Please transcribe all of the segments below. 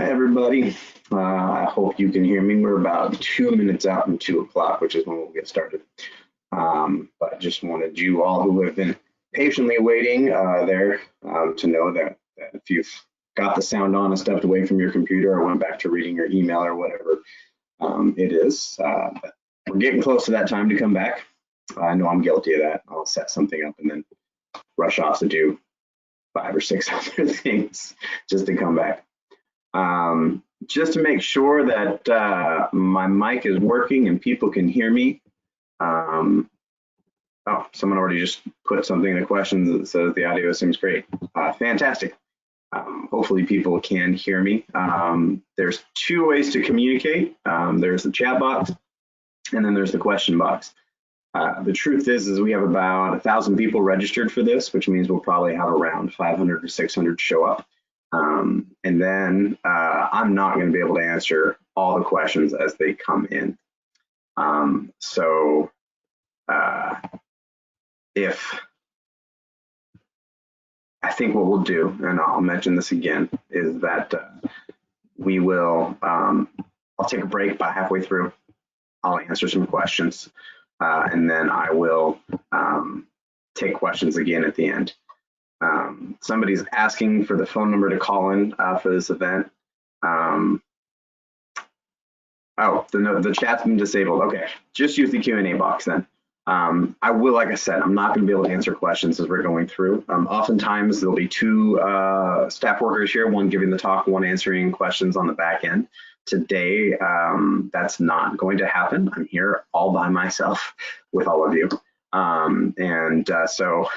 Hi, everybody. I hope you can hear me. We're about 2 minutes out from 2 o'clock, which is when we'll get started. But I just wanted you all who have been patiently waiting to know that if you've got the sound on and stepped away from your computer or went back to reading your email or whatever it is, we're getting close to that time to come back. I know I'm guilty of that. I'll set something up and then rush off to do 5 or 6 other things just to come back. Just to make sure that my mic is working and people can hear me. Oh, someone already just put something in the questions that says the audio seems great. Fantastic. Hopefully people can hear me. There's 2 ways to communicate. There's the chat box and then there's the question box. The truth is we have about 1,000 people registered for this, which means we'll probably have around 500 or 600 show up. And then I'm not going to be able to answer all the questions as they come in. If I think what we'll do, and I'll mention this again, is that we will, I'll take a break about halfway through. I'll answer some questions, and then I will take questions again at the end. Somebody's asking for the phone number to call in for this event. Oh, the chat's been disabled. Okay, just use the Q&A box then. I will, like I said, I'm not going to be able to answer questions as we're going through. Oftentimes there'll be 2 staff workers here, one giving the talk, one answering questions on the back end. Today, that's not going to happen. I'm here all by myself with all of you. So,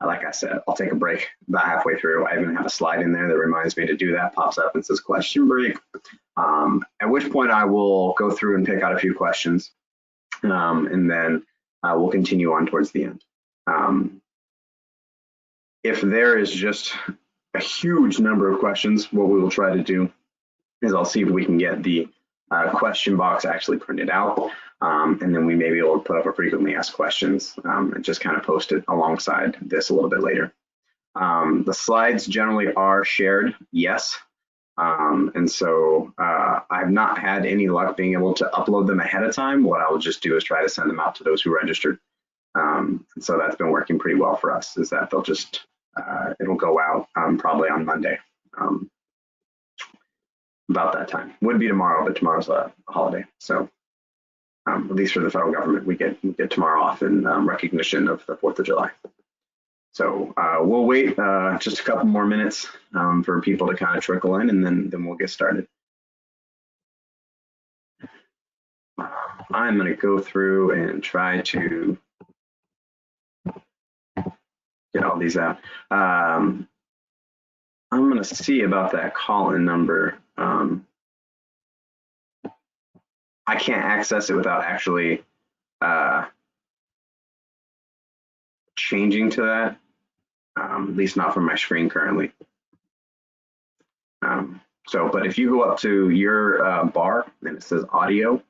like I said, I'll take a break about halfway through. I even have a slide in there that reminds me to do that, pops up and says question break. At which point I will go through and pick out a few questions, and then we'll continue on towards the end. If there is just a huge number of questions, what we will try to do is I'll see if we can get the question box actually printed out, and then we may be able to put up a frequently asked questions and just kind of post it alongside this a little bit later. The slides generally are shared, yes. And so I've not had any luck being able to upload them ahead of time. What I'll just do is try to send them out to those who registered. So that's been working pretty well for us, is that they'll just, it'll go out probably on Monday. About that time. Would be tomorrow, but tomorrow's a holiday. So at least for the federal government, we get tomorrow off in recognition of the 4th of July. So we'll wait just a couple more minutes for people to kind of trickle in, and then we'll get started. I'm going to go through and try to get all these out. I'm going to see about that call-in number. I can't access it without actually changing to that, at least not from my screen currently. But if you go up to your bar and it says audio,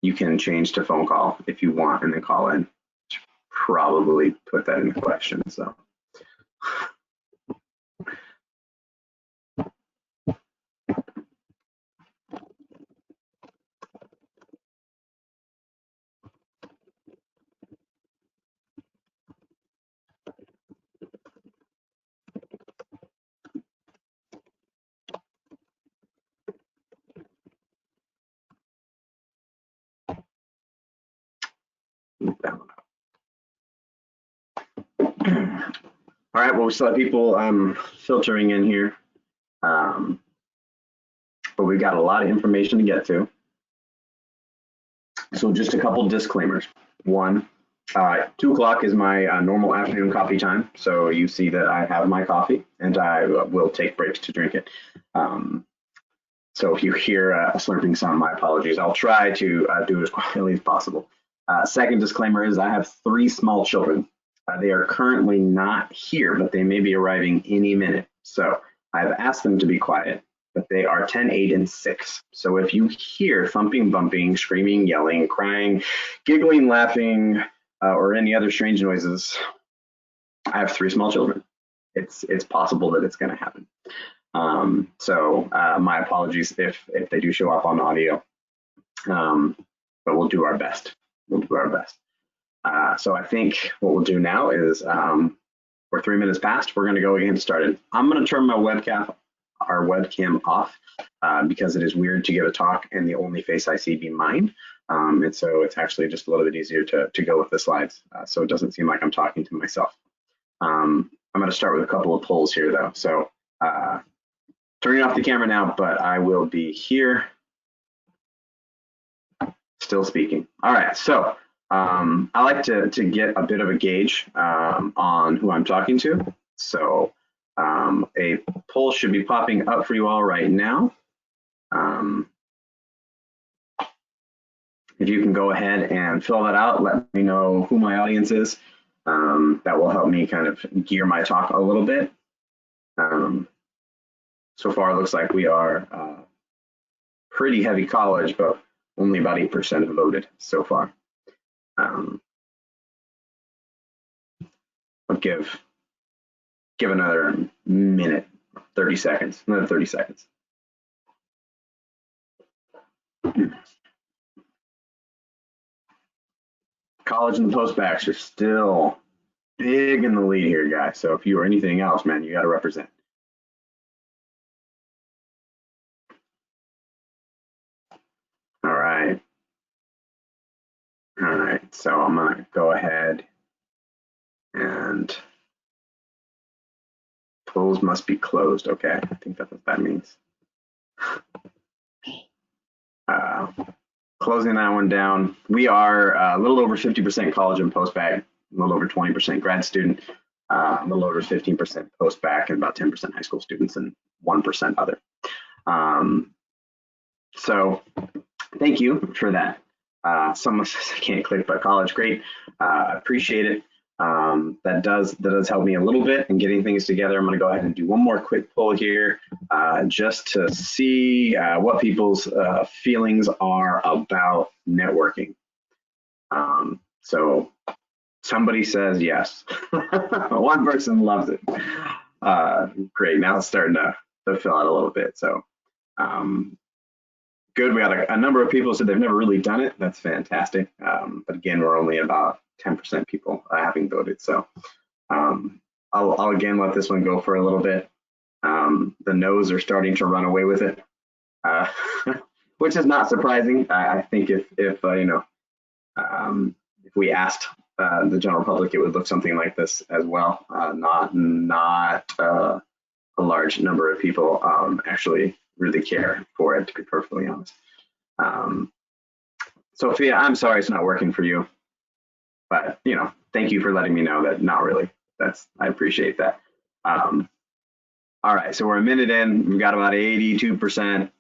you can change to phone call if you want and then call in. Probably put that in the question. So. All right, well, we still have people filtering in here, but we've got a lot of information to get to. So just a couple disclaimers. 1, 2 o'clock is my normal afternoon coffee time. So you see that I have my coffee and I will take breaks to drink it. So if you hear a slurping sound, my apologies. I'll try to do it as quietly as possible. Second disclaimer is I have 3 small children. They are currently not here, but they may be arriving any minute. So I've asked them to be quiet, but they are 10, 8, and 6. So if you hear thumping, bumping, screaming, yelling, crying, giggling, laughing, or any other strange noises, I have 3 small children. It's possible that it's going to happen. My apologies if they do show up on audio, but we'll do our best. We'll do our best. So I think what we'll do now is we're 3 minutes past. We're going to go ahead and get started. I'm going to turn our webcam off because it is weird to give a talk and the only face I see be mine. And so it's actually just a little bit easier to go with the slides, so it doesn't seem like I'm talking to myself. I'm going to start with a couple of polls here, though. So turning off the camera now, but I will be here still speaking. All right, so I like to get a bit of a gauge on who I'm talking to. So a poll should be popping up for you all right now. If you can go ahead and fill that out, let me know who my audience is. That will help me kind of gear my talk a little bit. So far, it looks like we are pretty heavy college, but only about 8% have voted so far. I'll give another minute, 30 seconds, another 30 seconds. College and the postbacks are still big in the lead here, guys. So if you are anything else, man, you got to represent. All right. All right. So I'm going to go ahead and polls must be closed. Okay. I think that's what that means. Closing that one down. We are a little over 50% college and post-bac, a little over 20% grad student, a little over 15% post-bac, and about 10% high school students and 1% other. So thank you for that. Someone says I can't click by college. Great. Appreciate it. That does help me a little bit in getting things together. I'm going to go ahead and do one more quick poll here just to see what people's feelings are about networking. So somebody says yes. One person loves it. Great. Now it's starting to fill out a little bit. So good. We got a number of people said they've never really done it. That's fantastic. But again, we're only about 10% people having voted. So I'll again let this one go for a little bit. The no's are starting to run away with it, which is not surprising. I think if we asked the general public, it would look something like this as well. Not a large number of people actually really care for it, to be perfectly honest. Sophia, I'm sorry it's not working for you. But thank you for letting me know that not really. I appreciate that. All right, so we're a minute in. We've got about 82%,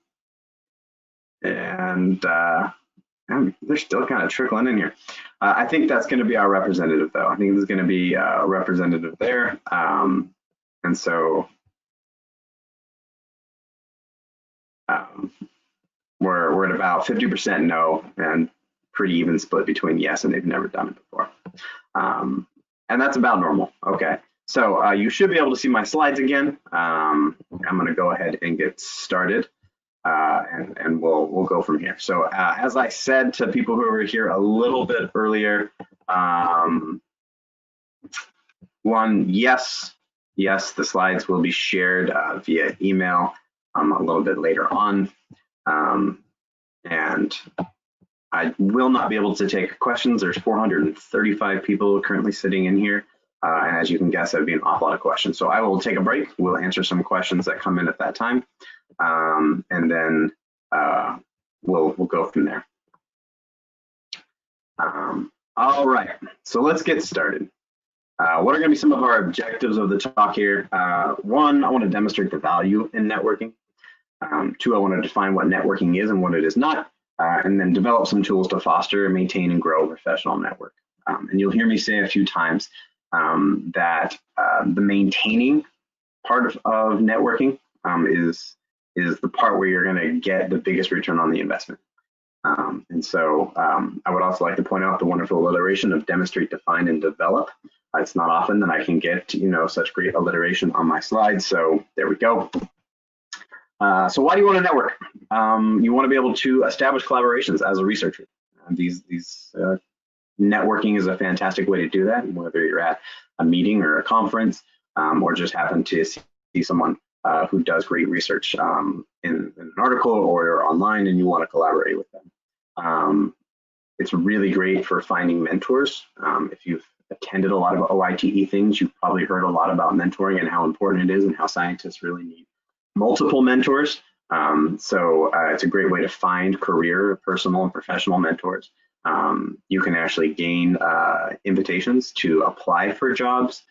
and they're still kind of trickling in here. I think that's going to be our representative, though. I think this is going to be a representative there, and so we're at about 50% no, and pretty even split between yes and they've never done it before. And that's about normal. Okay, so you should be able to see my slides again. I'm going to go ahead and get started, and we'll go from here. So as I said to people who were here a little bit earlier, one, yes, the slides will be shared via email a little bit later on. And I will not be able to take questions. There's 435 people currently sitting in here. And as you can guess, that would be an awful lot of questions. So I will take a break. We'll answer some questions that come in at that time. And then we'll go from there. All right, so let's get started. What are going to be some of our objectives of the talk here? One, I want to demonstrate the value in networking. Two, I want to define what networking is and what it is not. And then develop some tools to foster, maintain, and grow a professional network. And you'll hear me say a few times that the maintaining part of networking is the part where you're going to get the biggest return on the investment. And so I would also like to point out the wonderful alliteration of demonstrate, define, and develop. It's not often that I can get such great alliteration on my slides. So there we go. So why do you want to network? You want to be able to establish collaborations as a researcher. Networking is a fantastic way to do that, whether you're at a meeting or a conference, or just happen to see someone who does great research in an article or online and you want to collaborate with them. It's really great for finding mentors. If you've attended a lot of OITE things, you've probably heard a lot about mentoring and how important it is and how scientists really need multiple mentors. It's a great way to find career, personal and professional mentors. You can actually gain invitations to apply for jobs.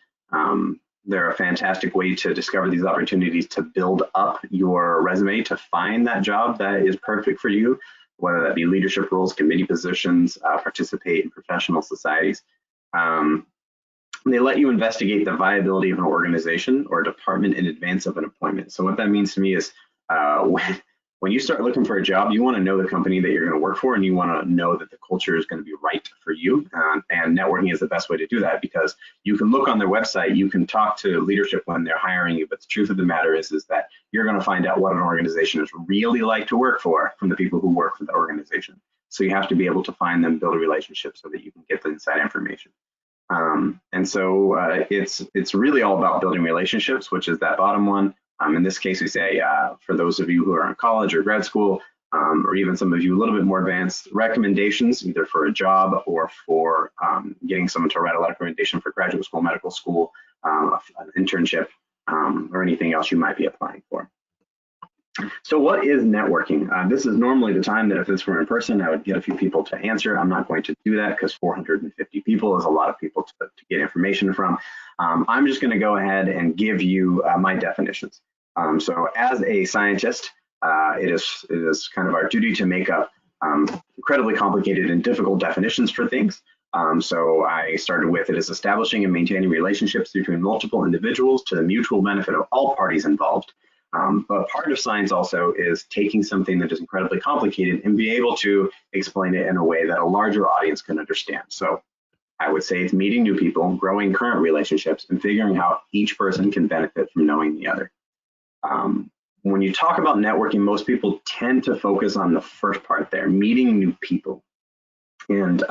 They're a fantastic way to discover these opportunities to build up your resume to find that job that is perfect for you, whether that be leadership roles, committee positions, participate in professional societies. They let you investigate the viability of an organization or department in advance of an appointment. So what that means to me is when you start looking for a job, you want to know the company that you're going to work for, and you want to know that the culture is going to be right for you. And networking is the best way to do that, because you can look on their website, you can talk to leadership when they're hiring you, but the truth of the matter is that you're going to find out what an organization is really like to work for from the people who work for the organization. So you have to be able to find them, build a relationship so that you can get the inside information. It's really all about building relationships, which is that bottom one. In this case, we say for those of you who are in college or grad school, or even some of you a little bit more advanced, recommendations either for a job or for getting someone to write a recommendation for graduate school, medical school, an internship, or anything else you might be applying for. So what is networking? This is normally the time that if this were in person, I would get a few people to answer. I'm not going to do that because 450 people is a lot of people to get information from. I'm just going to go ahead and give you my definitions. So as a scientist, it is kind of our duty to make up incredibly complicated and difficult definitions for things. So I started with it as establishing and maintaining relationships between multiple individuals to the mutual benefit of all parties involved. But part of science also is taking something that is incredibly complicated and be able to explain it in a way that a larger audience can understand. So I would say it's meeting new people, growing current relationships, and figuring how each person can benefit from knowing the other. When you talk about networking, most people tend to focus on the first part there, meeting new people. And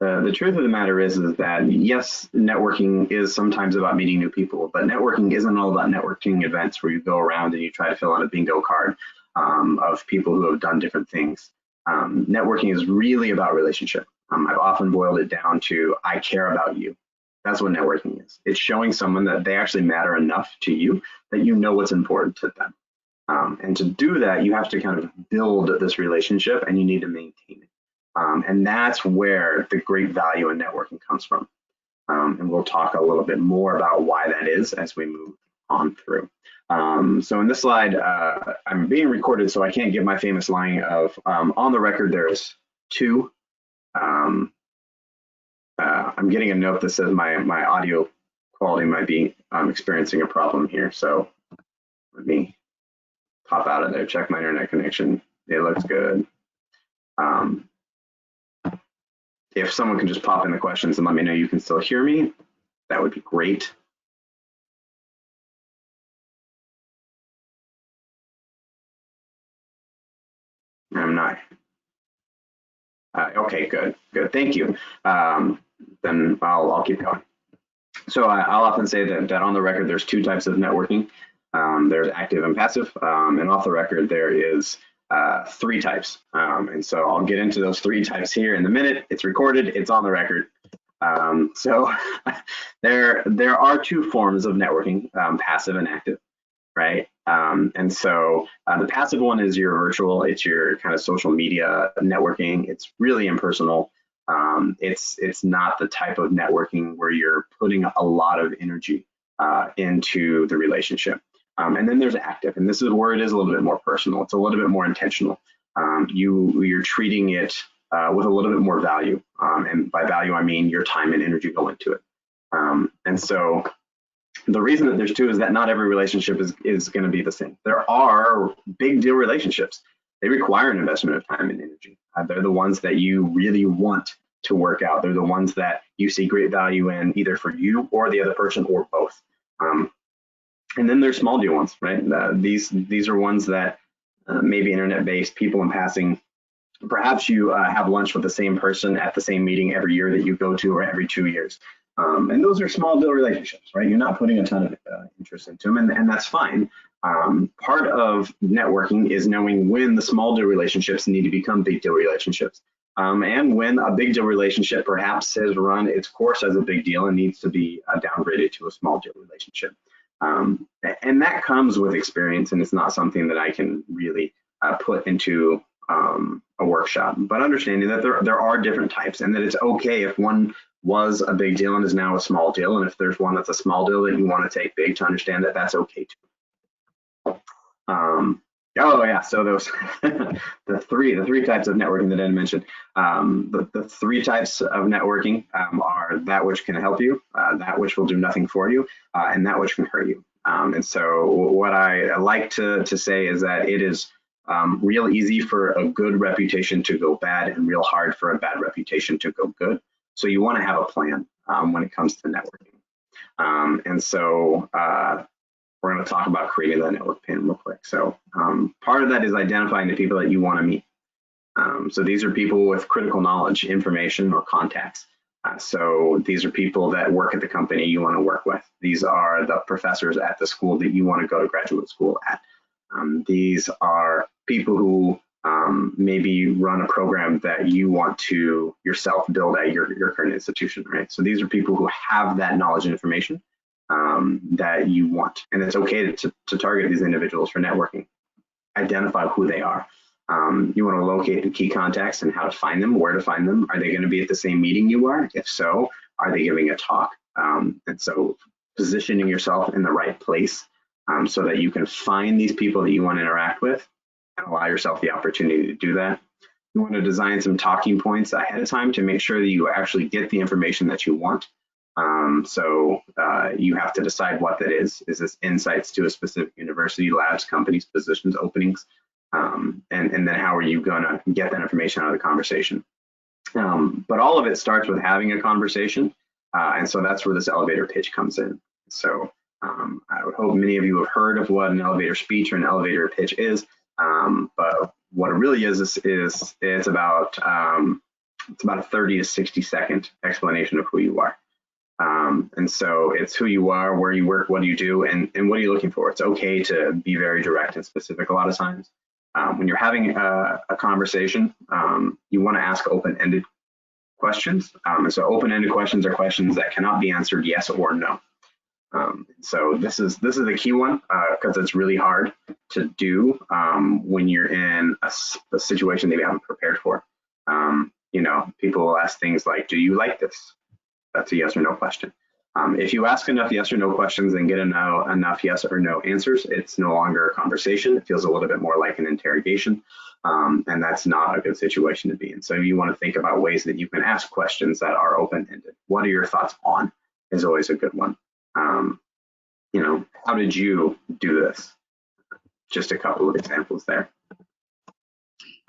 the truth of the matter is that yes, networking is sometimes about meeting new people, but networking isn't all about networking events where you go around and you try to fill out a bingo card of people who have done different things. Networking is really about relationship. I've often boiled it down to, I care about you. That's what networking is. It's showing someone that they actually matter enough to you that you know what's important to them. And to do that, you have to kind of build this relationship and you need to maintain it. And that's where the great value in networking comes from. And we'll talk a little bit more about why that is as we move on through. So in this slide, I'm being recorded, so I can't give my famous line of, on the record, there's two. I'm getting a note that says my audio quality might be experiencing a problem here. So let me pop out of there, check my internet connection. It looks good. If someone can just pop in the questions and let me know you can still hear me, that would be great. I'm not. Okay, good. Thank you. Then I'll keep going. So I'll often say that on the record, there's two types of networking. There's active and passive, and off the record, there is three types. And so I'll get into those three types here in a minute. It's recorded, it's on the record. So there are two forms of networking, passive and active, right? And so the passive one is your virtual, it's your kind of social media networking. It's really impersonal. It's not the type of networking where you're putting a lot of energy into the relationship. And then there's active, and this is where it is a little bit more personal. It's a little bit more intentional. You're treating it with a little bit more value. And by value, I mean your time and energy go into it. And so the reason that there's two is that not every relationship is going to be the same. There are big deal relationships. They require an investment of time and energy. They're the ones that you really want to work out. They're the ones that you see great value in, either for you or the other person or both. And then there's small deal ones, right? These are ones that maybe internet-based, people in passing. Perhaps you have lunch with the same person at the same meeting every year that you go to, or every 2 years. And those are small deal relationships, right? You're not putting a ton of interest into them, and that's fine. Part of networking is knowing when the small deal relationships need to become big deal relationships. And when a big deal relationship perhaps has run its course as a big deal and needs to be downgraded to a small deal relationship. And that comes with experience, and it's not something that I can really put into a workshop, but understanding that there are different types, and that it's okay if one was a big deal and is now a small deal, and if there's one that's a small deal that you want to take big, to understand that that's okay too. Oh yeah, so those the three types of networking that I mentioned. The three types of networking are that which can help you, that which will do nothing for you, and that which can hurt you. And so what I like to say is that it is real easy for a good reputation to go bad, and real hard for a bad reputation to go good. So you want to have a plan when it comes to networking. And so we're going to talk about creating that network plan real quick. So part of that is identifying the people that you want to meet. So these are people with critical knowledge, information, or contacts. So these are people that work at the company you want to work with. These are the professors at the school that you want to go to graduate school at. These are people who maybe run a program that you want to yourself build at your current institution, right? So these are people who have that knowledge and information that you want. And it's okay to target these individuals for networking. Identify who they are. You want to locate the key contacts and how to find them, where to find them. Are they going to be at the same meeting you are? If so, are they giving a talk? And so positioning yourself in the right place so that you can find these people that you want to interact with and allow yourself the opportunity to do that. You want to design some talking points ahead of time to make sure that you actually get the information that you want. So you have to decide what that is. Is this insights to a specific university, labs, companies, positions, openings? And then how are you going to get that information out of the conversation? But all of it starts with having a conversation. And so that's where this elevator pitch comes in. So I would hope many of you have heard of what an elevator speech or an elevator pitch is. But what it really is it's about a 30 to 60 second explanation of who you are. And so it's who you are, where you work, what do you do, and what are you looking for. It's okay to be very direct and specific a lot of times. When you're having a conversation, you want to ask open-ended questions. And so open-ended questions are questions that cannot be answered yes or no. So this is a key one because it's really hard to do when you're in a situation that you haven't prepared for. You know, people will ask things like, do you like this? That's a yes or no question. If you ask enough yes or no questions and get enough yes or no answers, it's no longer a conversation. It feels a little bit more like an interrogation, and that's not a good situation to be in. So you want to think about ways that you can ask questions that are open-ended. What are your thoughts on is always a good one. You know, how did you do this? Just a couple of examples there.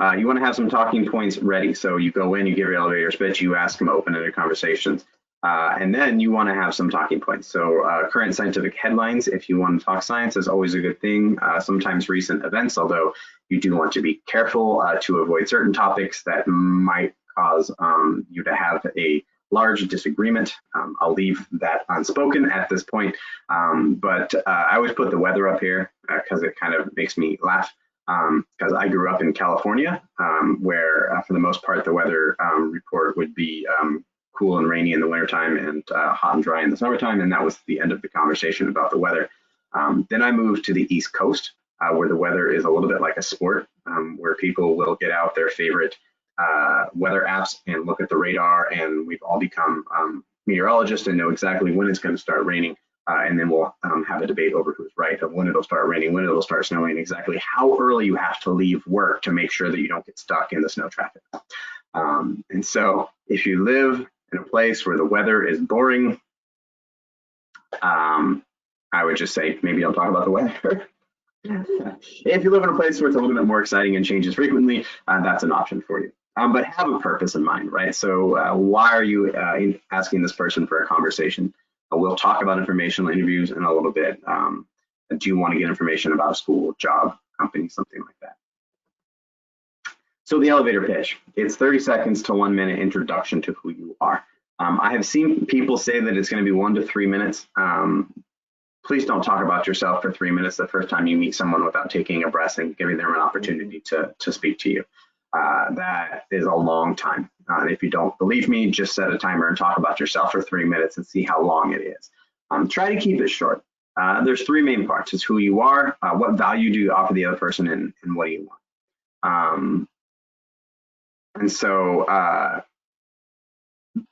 You want to have some talking points ready. So you go in, you give your elevator speech, you ask them open-ended conversations. And then you want to have some talking points. So current scientific headlines, if you want to talk science, is always a good thing. Sometimes recent events, although you do want to be careful to avoid certain topics that might cause you to have a large disagreement. I'll leave that unspoken at this point. But I always put the weather up here because it kind of makes me laugh. Because I grew up in California, where for the most part the weather report would be cool and rainy in the wintertime and hot and dry in the summertime, and that was the end of the conversation about the weather. Then I moved to the East Coast, where the weather is a little bit like a sport, where people will get out their favorite weather apps and look at the radar, and we've all become meteorologists and know exactly when it's going to start raining. And then we'll have a debate over who's right of when it'll start raining, when it'll start snowing, and exactly how early you have to leave work to make sure that you don't get stuck in the snow traffic. And so if you live in a place where the weather is boring, I would just say maybe don't talk about the weather. If you live in a place where it's a little bit more exciting and changes frequently, that's an option for you. But have a purpose in mind, right? So why are you asking this person for a conversation? We'll talk about informational interviews in a little bit. Do you want to get information about a school, job, company, something like that? So the elevator pitch, it's 30 seconds to 1 minute introduction to who you are. I have seen people say that it's going to be 1 to 3 minutes. Please don't talk about yourself for 3 minutes the first time you meet someone without taking a breath and giving them an opportunity to speak to you. That is a long time. If you don't believe me, just set a timer and talk about yourself for 3 minutes and see how long it is. Try to keep it short. There's 3 main parts. It's who you are, what value do you offer the other person, and what do you want. And so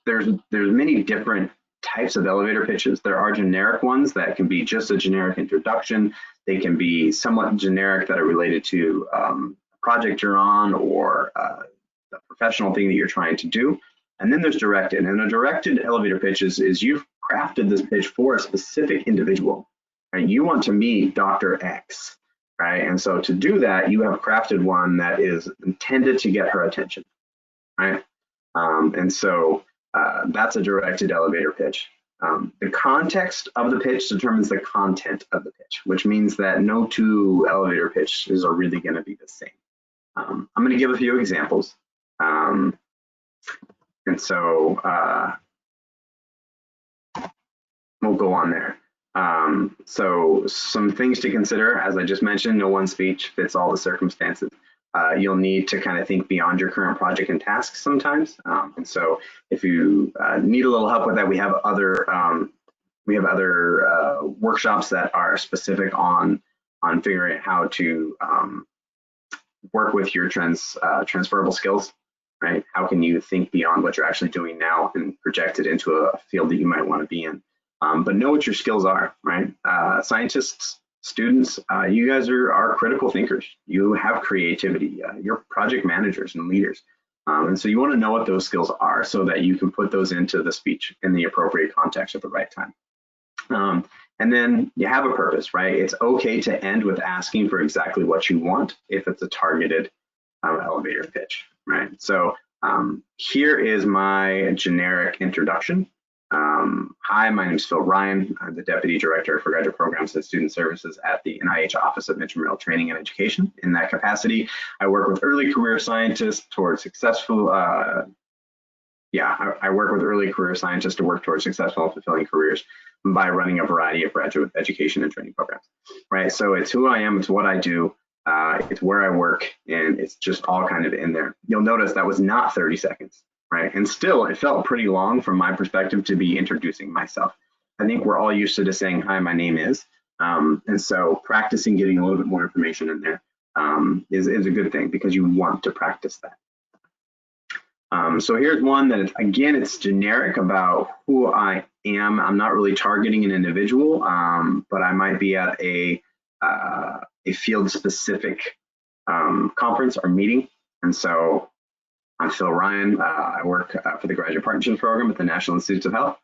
there's many different types of elevator pitches. There are generic ones that can be just a generic introduction. They can be somewhat generic that are related to a project you're on or the professional thing that you're trying to do. And then there's directed. And a directed elevator pitch is you've crafted this pitch for a specific individual. Right? You want to meet Dr. X, right? And so to do that, you have crafted one that is intended to get her attention. Right? And so that's a directed elevator pitch. The context of the pitch determines the content of the pitch, which means that no 2 elevator pitches are really going to be the same. I'm going to give a few examples. And so we'll go on there. So some things to consider, as I just mentioned, no one speech fits all the circumstances. You'll need to kind of think beyond your current project and tasks sometimes. And so if you need a little help with that, we have other workshops that are specific on figuring out how to work with your transferable skills, right? How can you think beyond what you're actually doing now and project it into a field that you might want to be in? But know what your skills are, right? Scientists, students, you guys are critical thinkers. You have creativity. You're project managers and leaders. And so you want to know what those skills are so that you can put those into the speech in the appropriate context at the right time. And then you have a purpose, right? It's okay to end with asking for exactly what you want if it's a targeted elevator pitch, right? So here is my generic introduction. Hi, my name is Phil Ryan. I'm the Deputy Director for Graduate Programs and Student Services at the NIH Office of Intramural Training and Education. In that capacity, I work with early career scientists towards successful, I work with early career scientists to work towards successful and fulfilling careers by running a variety of graduate education and training programs, right? So it's who I am, it's what I do, it's where I work, and it's just all kind of in there. You'll notice that was not 30 seconds. Right? And still, it felt pretty long from my perspective to be introducing myself. I think we're all used to just saying, hi, my name is. And so practicing getting a little bit more information in there is a good thing because you want to practice that. So here's one that, again, it's generic about who I am. I'm not really targeting an individual, but I might be at a field-specific conference or meeting. And so I'm Phil Ryan. I work for the Graduate Partnerships Program at the National Institutes of Health.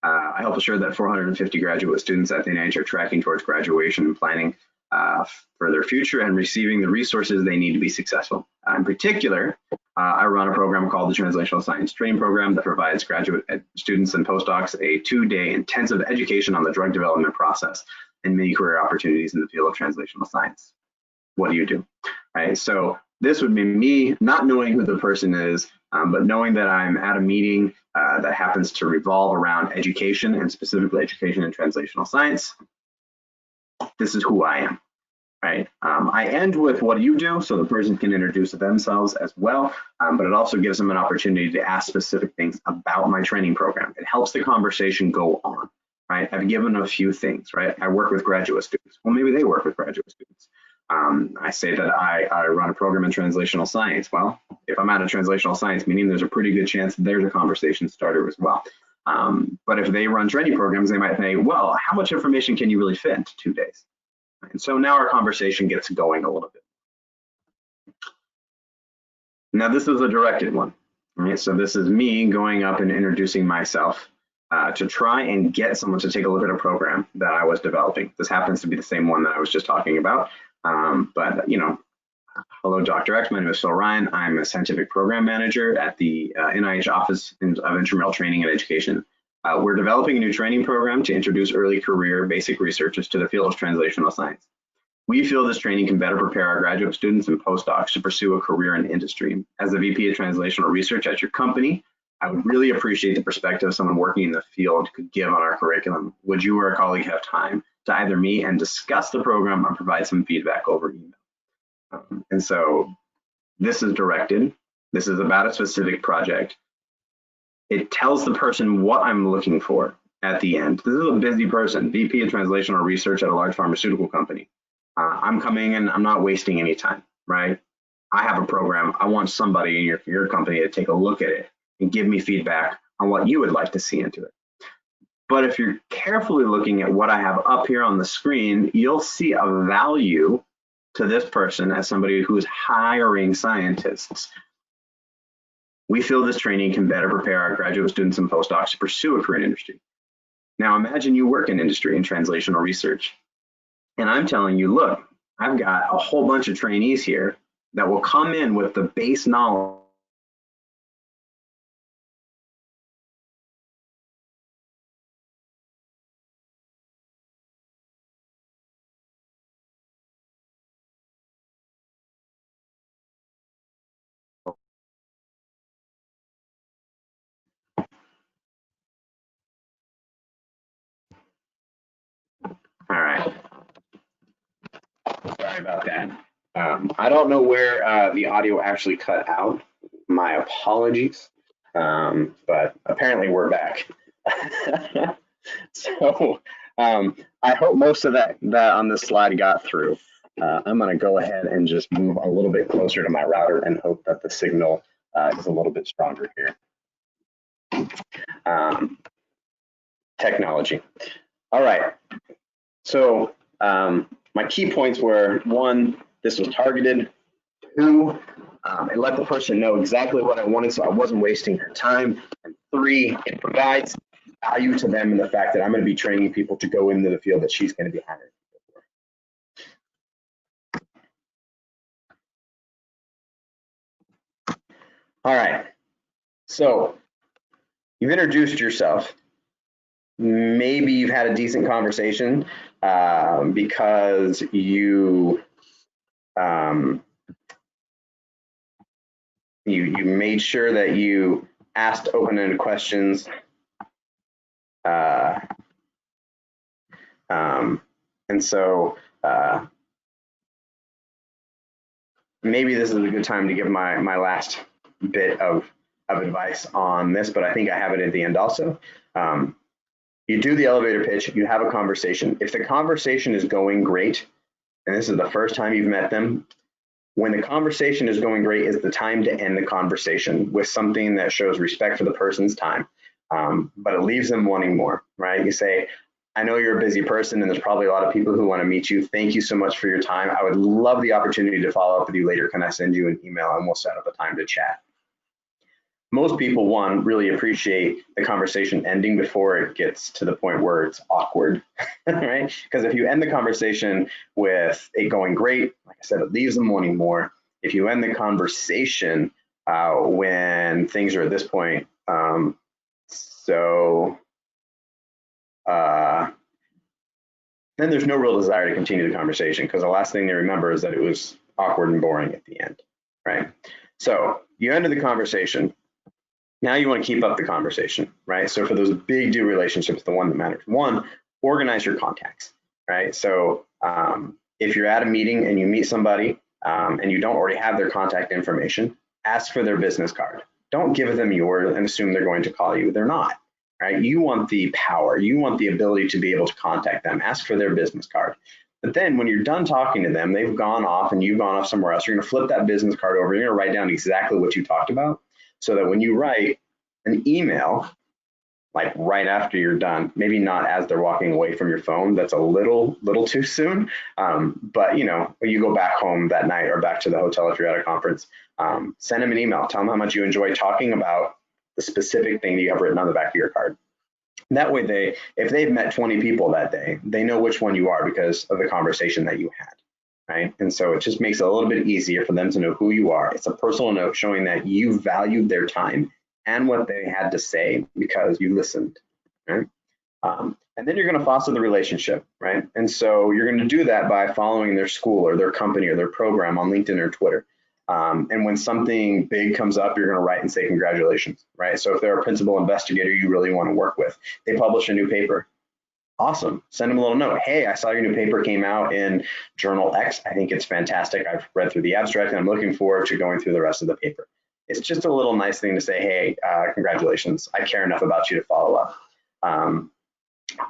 I help assure that 450 graduate students at the NIH are tracking towards graduation and planning for their future and receiving the resources they need to be successful. In particular, I run a program called the Translational Science Training Program that provides graduate students and postdocs a 2-day intensive education on the drug development process and many career opportunities in the field of translational science. What do you do? Right, so this would be me not knowing who the person is, but knowing that I'm at a meeting that happens to revolve around education and specifically education in translational science. This is who I am, right? I end with what do you do so the person can introduce themselves as well, but it also gives them an opportunity to ask specific things about my training program. It helps the conversation go on, right? I've given a few things, right? I work with graduate students. Well, maybe they work with graduate students. I say that I run a program in translational science. Well, if I'm at a translational science meeting, there's a pretty good chance there's a conversation starter as well. But if they run training programs, they might say, well, how much information can you really fit into 2 days? And so now our conversation gets going a little bit. Now this is a directed one. Right? So this is me going up and introducing myself to try and get someone to take a look at a program that I was developing. This happens to be the same one that I was just talking about. But you know, hello, Dr. X. My name is Phil Ryan. I'm a scientific program manager at the NIH Office of Intramural Training and Education. We're developing a new training program to introduce early career basic researchers to the field of translational science. We feel this training can better prepare our graduate students and postdocs to pursue a career in industry. As the VP of Translational Research at your company, I would really appreciate the perspective someone working in the field could give on our curriculum. Would you or a colleague have time to either meet and discuss the program or provide some feedback over email? And so this is directed. This is about a specific project. It tells the person what I'm looking for at the end. This is a busy person, VP of Translational Research at a large pharmaceutical company. I'm coming in, I'm not wasting any time, right? I have a program. I want somebody in your company to take a look at it and give me feedback on what you would like to see into it. But if you're carefully looking at what I have up here on the screen, you'll see a value to this person as somebody who is hiring scientists. We feel this training can better prepare our graduate students and postdocs to pursue a career in industry. Now imagine you work in industry in translational research. And I'm telling you, look, I've got a whole bunch of trainees here that will come in with the base knowledge. All right. Sorry about that. I don't know where the audio actually cut out. My apologies. But apparently we're back. So I hope most of that on this slide got through. I'm going to go ahead and just move a little bit closer to my router and hope that the signal is a little bit stronger here. Technology. All right. So my key points were: 1, this was targeted. 2, it let the person know exactly what I wanted, so I wasn't wasting her time. And 3, it provides value to them in the fact that I'm going to be training people to go into the field that she's going to be hiring for. All right. So you've introduced yourself. Maybe you've had a decent conversation because you you made sure that you asked open-ended questions. And so maybe this is a good time to give my last bit of advice on this, but I think I have it at the end also. You do the elevator pitch, you have a conversation. If the conversation is going great, and this is the first time you've met them, when the conversation is going great is the time to end the conversation with something that shows respect for the person's time, but it leaves them wanting more, right? You say, I know you're a busy person and there's probably a lot of people who want to meet you. Thank you so much for your time. I would love the opportunity to follow up with you later. Can I send you an email and we'll set up a time to chat? Most people, one, really appreciate the conversation ending before it gets to the point where it's awkward, right? Because if you end the conversation with it going great, like I said, it leaves them wanting more. If you end the conversation when things are at this point, then there's no real desire to continue the conversation because the last thing they remember is that it was awkward and boring at the end, right? So you ended the conversation. Now you want to keep up the conversation, right? So for those big do relationships, the one that matters. 1, organize your contacts, right? So if you're at a meeting and you meet somebody and you don't already have their contact information, ask for their business card. Don't give them yours and assume they're going to call you. They're not, right? You want the power. You want the ability to be able to contact them. Ask for their business card. But then when you're done talking to them, they've gone off and you've gone off somewhere else, you're going to flip that business card over. You're going to write down exactly what you talked about so that when you write an email, like right after you're done, maybe not as they're walking away from your phone, that's a little too soon. But you know, when you go back home that night or back to the hotel if you're at a conference, send them an email. Tell them how much you enjoy talking about the specific thing that you have written on the back of your card. And that way, if they've met 20 people that day, they know which one you are because of the conversation that you had, right? And so it just makes it a little bit easier for them to know who you are. It's a personal note showing that you valued their time and what they had to say because you listened. right? And then you're going to foster the relationship, right? And so you're going to do that by following their school or their company or their program on LinkedIn or Twitter. And when something big comes up, you're going to write and say congratulations, right? So if they're a principal investigator you really want to work with, they publish a new paper. Awesome. Send them a little note. Hey, I saw your new paper came out in Journal X. I think it's fantastic. I've read through the abstract and I'm looking forward to going through the rest of the paper. It's just a little nice thing to say, hey, congratulations. I care enough about you to follow up.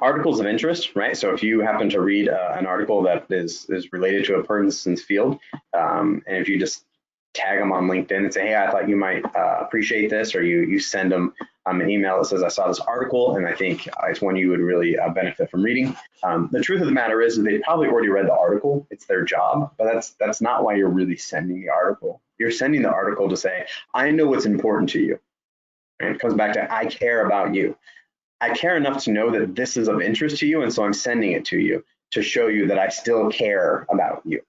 Articles of interest, right? So if you happen to read an article that is related to a person's field, and if you just tag them on LinkedIn and say, hey, I thought you might appreciate this, or you send them an email that says, I saw this article and I think it's one you would really benefit from reading. The truth of the matter is they probably already read the article. It's their job, but that's not why you're really sending the article. You're sending the article to say, I know what's important to you. And it comes back to, I care about you. I care enough to know that this is of interest to you, and so I'm sending it to you to show you that I still care about you.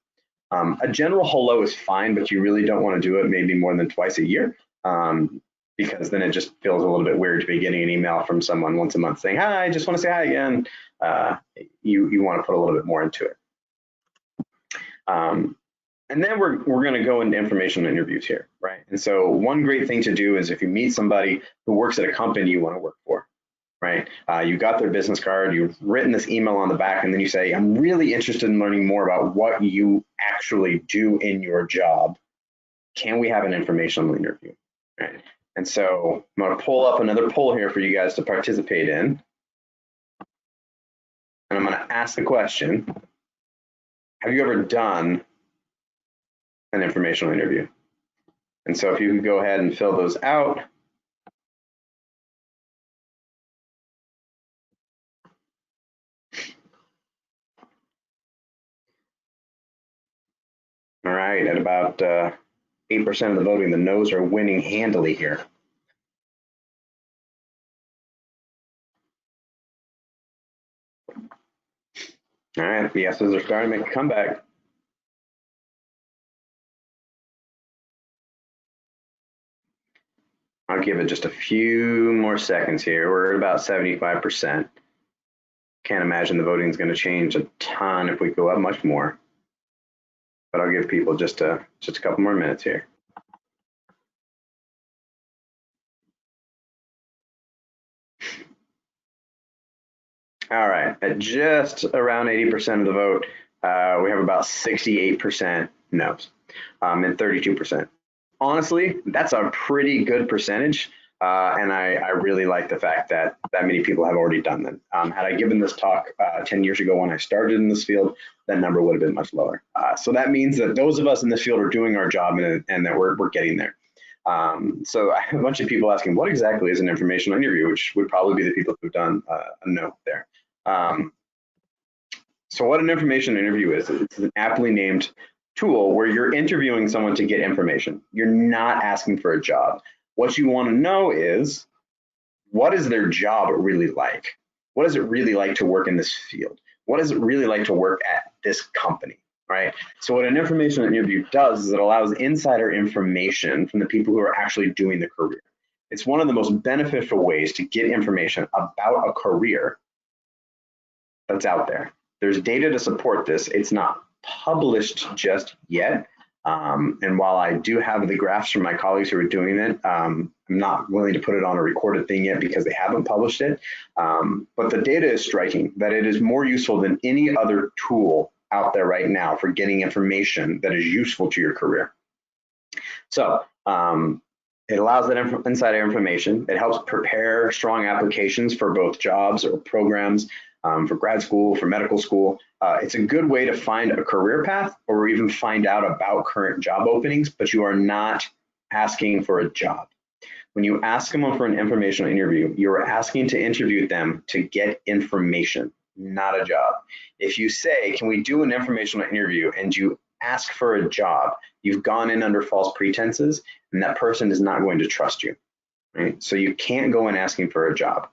A general hello is fine, but you really don't want to do it maybe more than twice a year, because then it just feels a little bit weird to be getting an email from someone once a month saying, hi, I just want to say hi again. You want to put a little bit more into it. And then we're going to go into informational interviews here, right? And so one great thing to do is if you meet somebody who works at a company you want to work for, right? You got their business card, you've written this email on the back, and then you say, I'm really interested in learning more about what you actually do in your job. Can we have an informational interview? Right? And so I'm going to pull up another poll here for you guys to participate in. And I'm going to ask the question, have you ever done an informational interview? And so if you could go ahead and fill those out. All right, at about 8% of the voting, the no's are winning handily here. All right, the yeses are starting to make a comeback. I'll give it just a few more seconds here. We're at about 75%. Can't imagine the voting is going to change a ton if we go up much more. But I'll give people just a couple more minutes here. All right, at just around 80% of the vote, we have about 68% no's and 32%. Honestly, that's a pretty good percentage. And I really like the fact that many people have already done them. Had I given this talk 10 years ago when I started in this field, that number would have been much lower. So that means that those of us in this field are doing our job and that we're getting there. So I have a bunch of people asking, what exactly is an informational interview, which would probably be the people who've done a no there. So what an information interview is, it's an aptly named tool where you're interviewing someone to get information. You're not asking for a job. What you want to know is, what is their job really like? What is it really like to work in this field? What is it really like to work at this company, right? So what an information interview does is it allows insider information from the people who are actually doing the career. It's one of the most beneficial ways to get information about a career that's out there. There's data to support this. It's not published just yet. And while I do have the graphs from my colleagues who are doing it, I'm not willing to put it on a recorded thing yet because they haven't published it. But the data is striking that it is more useful than any other tool out there right now for getting information that is useful to your career. So it allows that insider information. It helps prepare strong applications for both jobs or programs, for grad school, for medical school. It's a good way to find a career path or even find out about current job openings, but you are not asking for a job. When you ask someone for an informational interview, you're asking to interview them to get information, not a job. If you say, can we do an informational interview, and you ask for a job, you've gone in under false pretenses, and that person is not going to trust you, right? So you can't go in asking for a job.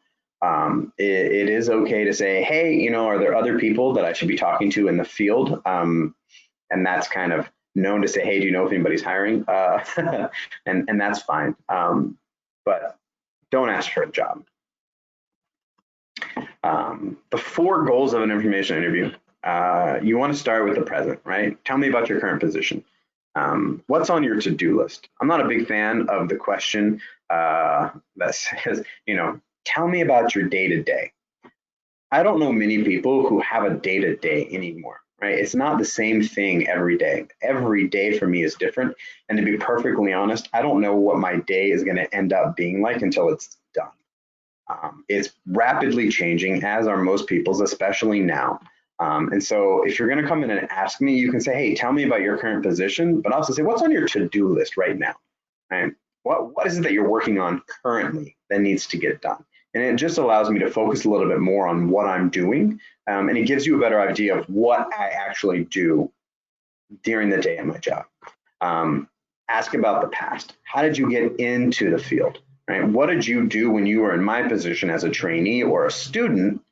It is okay to say, hey, you know, are there other people that I should be talking to in the field? And that's kind of known to say, hey, do you know if anybody's hiring? And that's fine. But don't ask for a job. The 4 goals of an information interview. You want to start with the present, right? Tell me about your current position. What's on your to-do list? I'm not a big fan of the question that says, tell me about your day-to-day. I don't know many people who have a day-to-day anymore, right? It's not the same thing every day. Every day for me is different. And to be perfectly honest, I don't know what my day is going to end up being like until it's done. It's rapidly changing, as are most people's, especially now. And so if you're going to come in and ask me, you can say, hey, tell me about your current position, but also say, what's on your to-do list right now? Right? What is it that you're working on currently that needs to get done? And it just allows me to focus a little bit more on what I'm doing. And it gives you a better idea of what I actually do during the day at my job. Ask about the past. How did you get into the field? Right? What did you do when you were in my position as a trainee or a student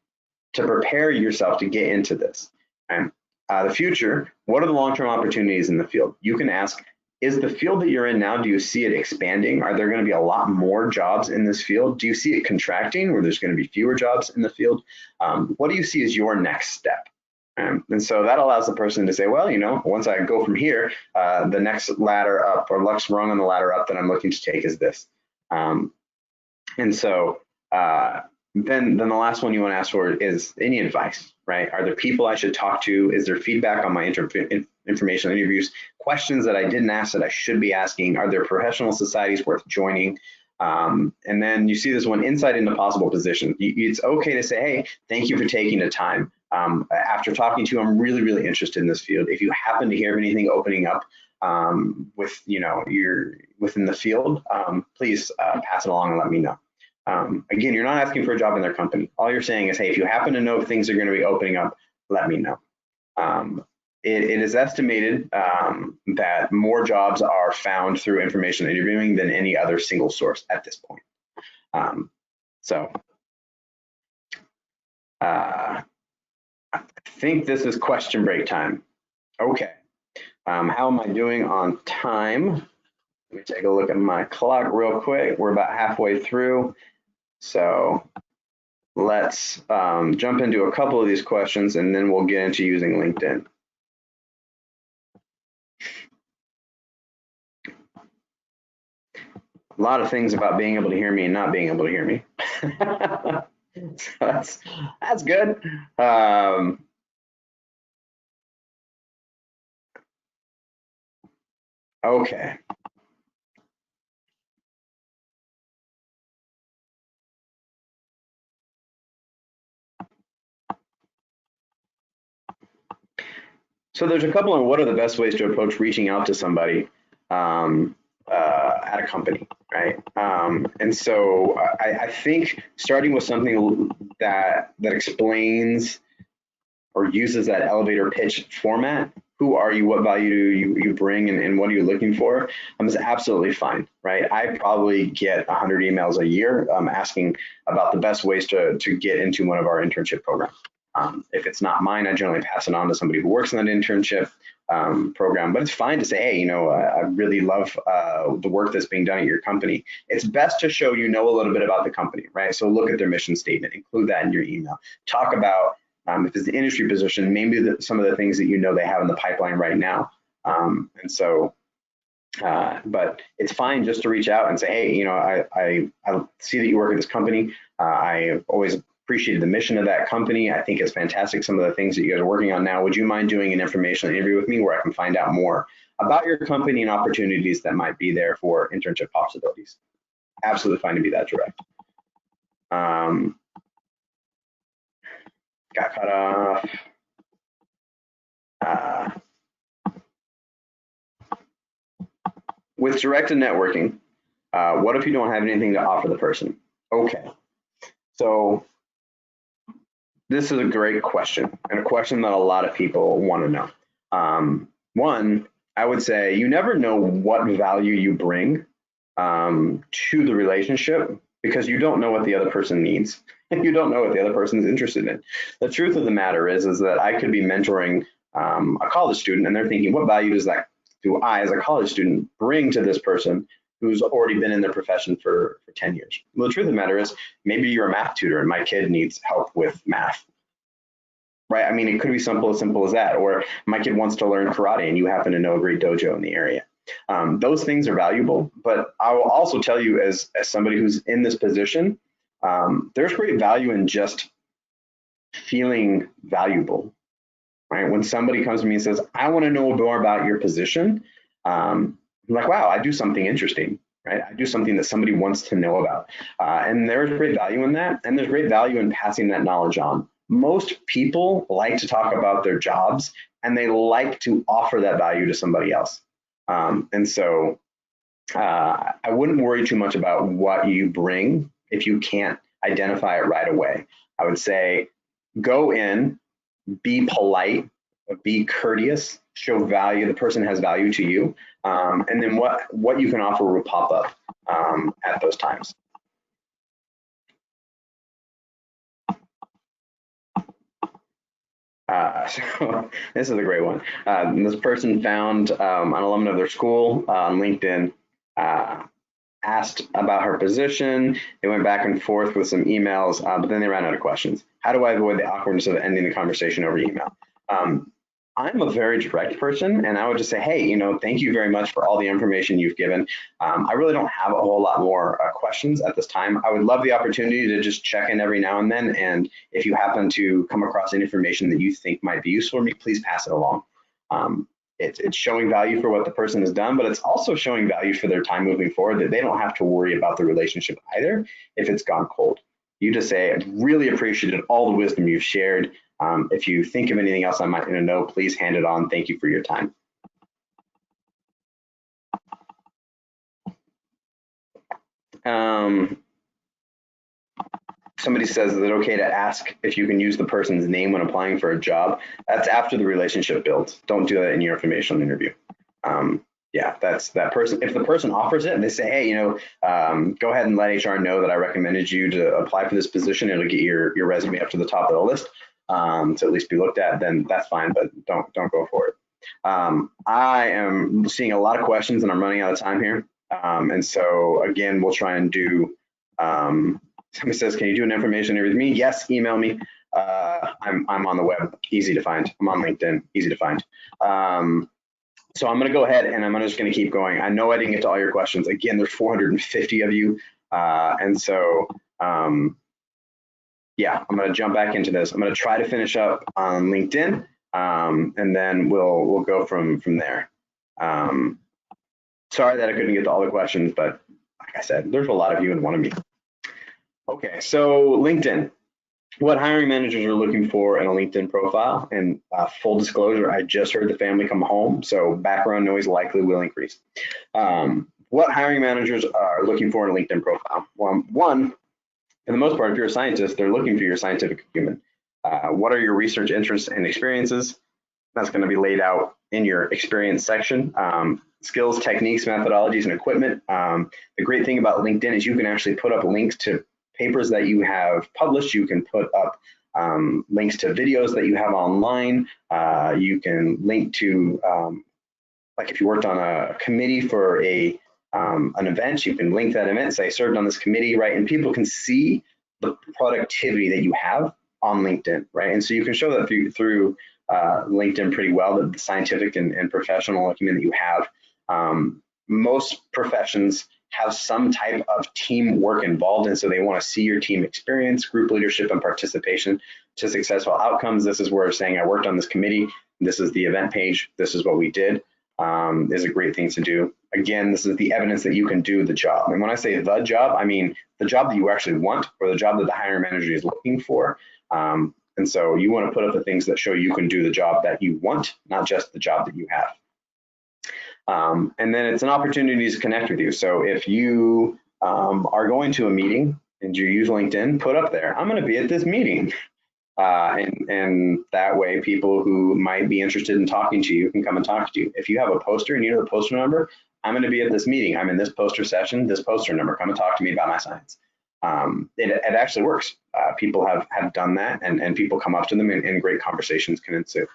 to prepare yourself to get into this? And the future, what are the long-term opportunities in the field? You can ask, is the field that you're in now, do you see it expanding? Are there going to be a lot more jobs in this field? Do you see it contracting where there's going to be fewer jobs in the field? What do you see as your next step? And so that allows the person to say, well, once I go from here, the next ladder up or next rung on the ladder up that I'm looking to take is this. And so then the last one you want to ask for is any advice, right? Are there people I should talk to? Is there feedback on my informational interviews? Questions that I didn't ask that I should be asking? Are there professional societies worth joining? And then you see this one, insight into possible positions. It's okay to say, hey, thank you for taking the time. After talking to you, I'm really, really interested in this field. If you happen to hear of anything opening up with, you're within the field, please pass it along and let me know. Again, you're not asking for a job in their company. All you're saying is, hey, if you happen to know if things are going to be opening up, let me know. It is estimated that more jobs are found through information interviewing than any other single source at this point. I think this is question break time. Okay. How am I doing on time? Let me take a look at my clock real quick. We're about halfway through. So let's jump into a couple of these questions and then we'll get into using LinkedIn. A lot of things about being able to hear me and not being able to hear me. So that's good. Okay. So there's a couple on what are the best ways to approach reaching out to somebody at a company, right? And so I think starting with something that explains or uses that elevator pitch format, who are you, what value do you bring, and what are you looking for, is absolutely fine, right? I probably get 100 emails a year asking about the best ways to get into one of our internship programs. If it's not mine, I generally pass it on to somebody who works in that internship program. But it's fine to say, hey, I really love the work that's being done at your company. It's best to show a little bit about the company, right? So look at their mission statement, include that in your email. Talk about if it's the industry position, maybe some of the things that they have in the pipeline right now. And so, but it's fine just to reach out and say, hey, I see that you work at this company. I always appreciated the mission of that company. I think it's fantastic, some of the things that you guys are working on now. Would you mind doing an informational interview with me where I can find out more about your company and opportunities that might be there for internship possibilities? Absolutely fine to be that direct. Got cut off. With directed networking, what if you don't have anything to offer the person? Okay, so this is a great question, and a question that a lot of people want to know. One, I would say you never know what value you bring to the relationship because you don't know what the other person needs. You don't know what the other person is interested in. The truth of the matter is that I could be mentoring a college student and they're thinking, what value do I as a college student bring to this person who's already been in their profession for 10 years. Well, the truth of the matter is, maybe you're a math tutor and my kid needs help with math, right? I mean, it could be simple as that. Or my kid wants to learn karate and you happen to know a great dojo in the area. Those things are valuable, but I will also tell you as somebody who's in this position, there's great value in just feeling valuable, right? When somebody comes to me and says, I want to know more about your position, I'm like, wow, I do something interesting, right? I do something that somebody wants to know about. And there's great value in that. And there's great value in passing that knowledge on. Most people like to talk about their jobs and they like to offer that value to somebody else. And so I wouldn't worry too much about what you bring if you can't identify it right away. I would say go in, be polite, be courteous, show value. The person has value to you, and then what you can offer will pop up at those times. So this is a great one. This person found an alumna of their school on LinkedIn, asked about her position. They went back and forth with some emails, but then they ran out of questions. How do I avoid the awkwardness of ending the conversation over email? I'm a very direct person, and I would just say, hey, thank you very much for all the information you've given. I really don't have a whole lot more questions at this time. I would love the opportunity to just check in every now and then, and if you happen to come across any information that you think might be useful for me, please pass it along. It's showing value for what the person has done, but it's also showing value for their time moving forward, that they don't have to worry about the relationship either if it's gone cold. You just say, I really appreciated all the wisdom you've shared. If you think of anything else I might want to know, please hand it on. Thank you for your time. Somebody says, is it okay to ask if you can use the person's name when applying for a job? That's after the relationship builds. Don't do that in your informational interview. Yeah, that's that person. If the person offers it and they say, hey, go ahead and let HR know that I recommended you to apply for this position, it'll get your resume up to the top of the list to at least be looked at, then that's fine, but don't go for it. I am seeing a lot of questions and I'm running out of time here. And so again, we'll try and do, somebody says, can you do an information interview with me? Yes, email me. I'm on the web, easy to find. I'm on LinkedIn, easy to find. So I'm going to go ahead and I'm just going to keep going. I know I didn't get to all your questions. Again, there's 450 of you. And so, yeah, I'm going to jump back into this. I'm going to try to finish up on LinkedIn, and then we'll go from there. Sorry that I couldn't get to all the questions, but like I said, there's a lot of you and one of me. Okay, so LinkedIn. What hiring managers are looking for in a LinkedIn profile, and full disclosure, I just heard the family come home, so background noise likely will increase. What hiring managers are looking for in a LinkedIn profile? Well, one, for the most part, if you're a scientist, they're looking for your scientific acumen. What are your research interests and experiences? That's going to be laid out in your experience section. Skills, techniques, methodologies, and equipment. The great thing about LinkedIn is you can actually put up links to papers that you have published. You can put up links to videos that you have online. You can link to, like if you worked on a committee for an event, you can link that event, say served on this committee, right? And people can see the productivity that you have on LinkedIn, right? And so you can show that through LinkedIn pretty well, the scientific and professional acumen that you have. Most professions have some type of teamwork involved, and so they want to see your team experience, group leadership, and participation to successful outcomes. This is where saying I worked on this committee, this is the event page, this is what we did, is a great thing to do. Again, this is the evidence that you can do the job. And when I say the job, I mean the job that you actually want, or the job that the hiring manager is looking for. And so you want to put up the things that show you can do the job that you want, not just the job that you have. And then it's an opportunity to connect with you. So if you are going to a meeting and you use LinkedIn, put up there, I'm going to be at this meeting. And that way people who might be interested in talking to you can come and talk to you. If you have a poster and you know the poster number, I'm going to be at this meeting. I'm in this poster session, this poster number, come and talk to me about my science. It actually works. People have done that, and people come up to them and great conversations can ensue.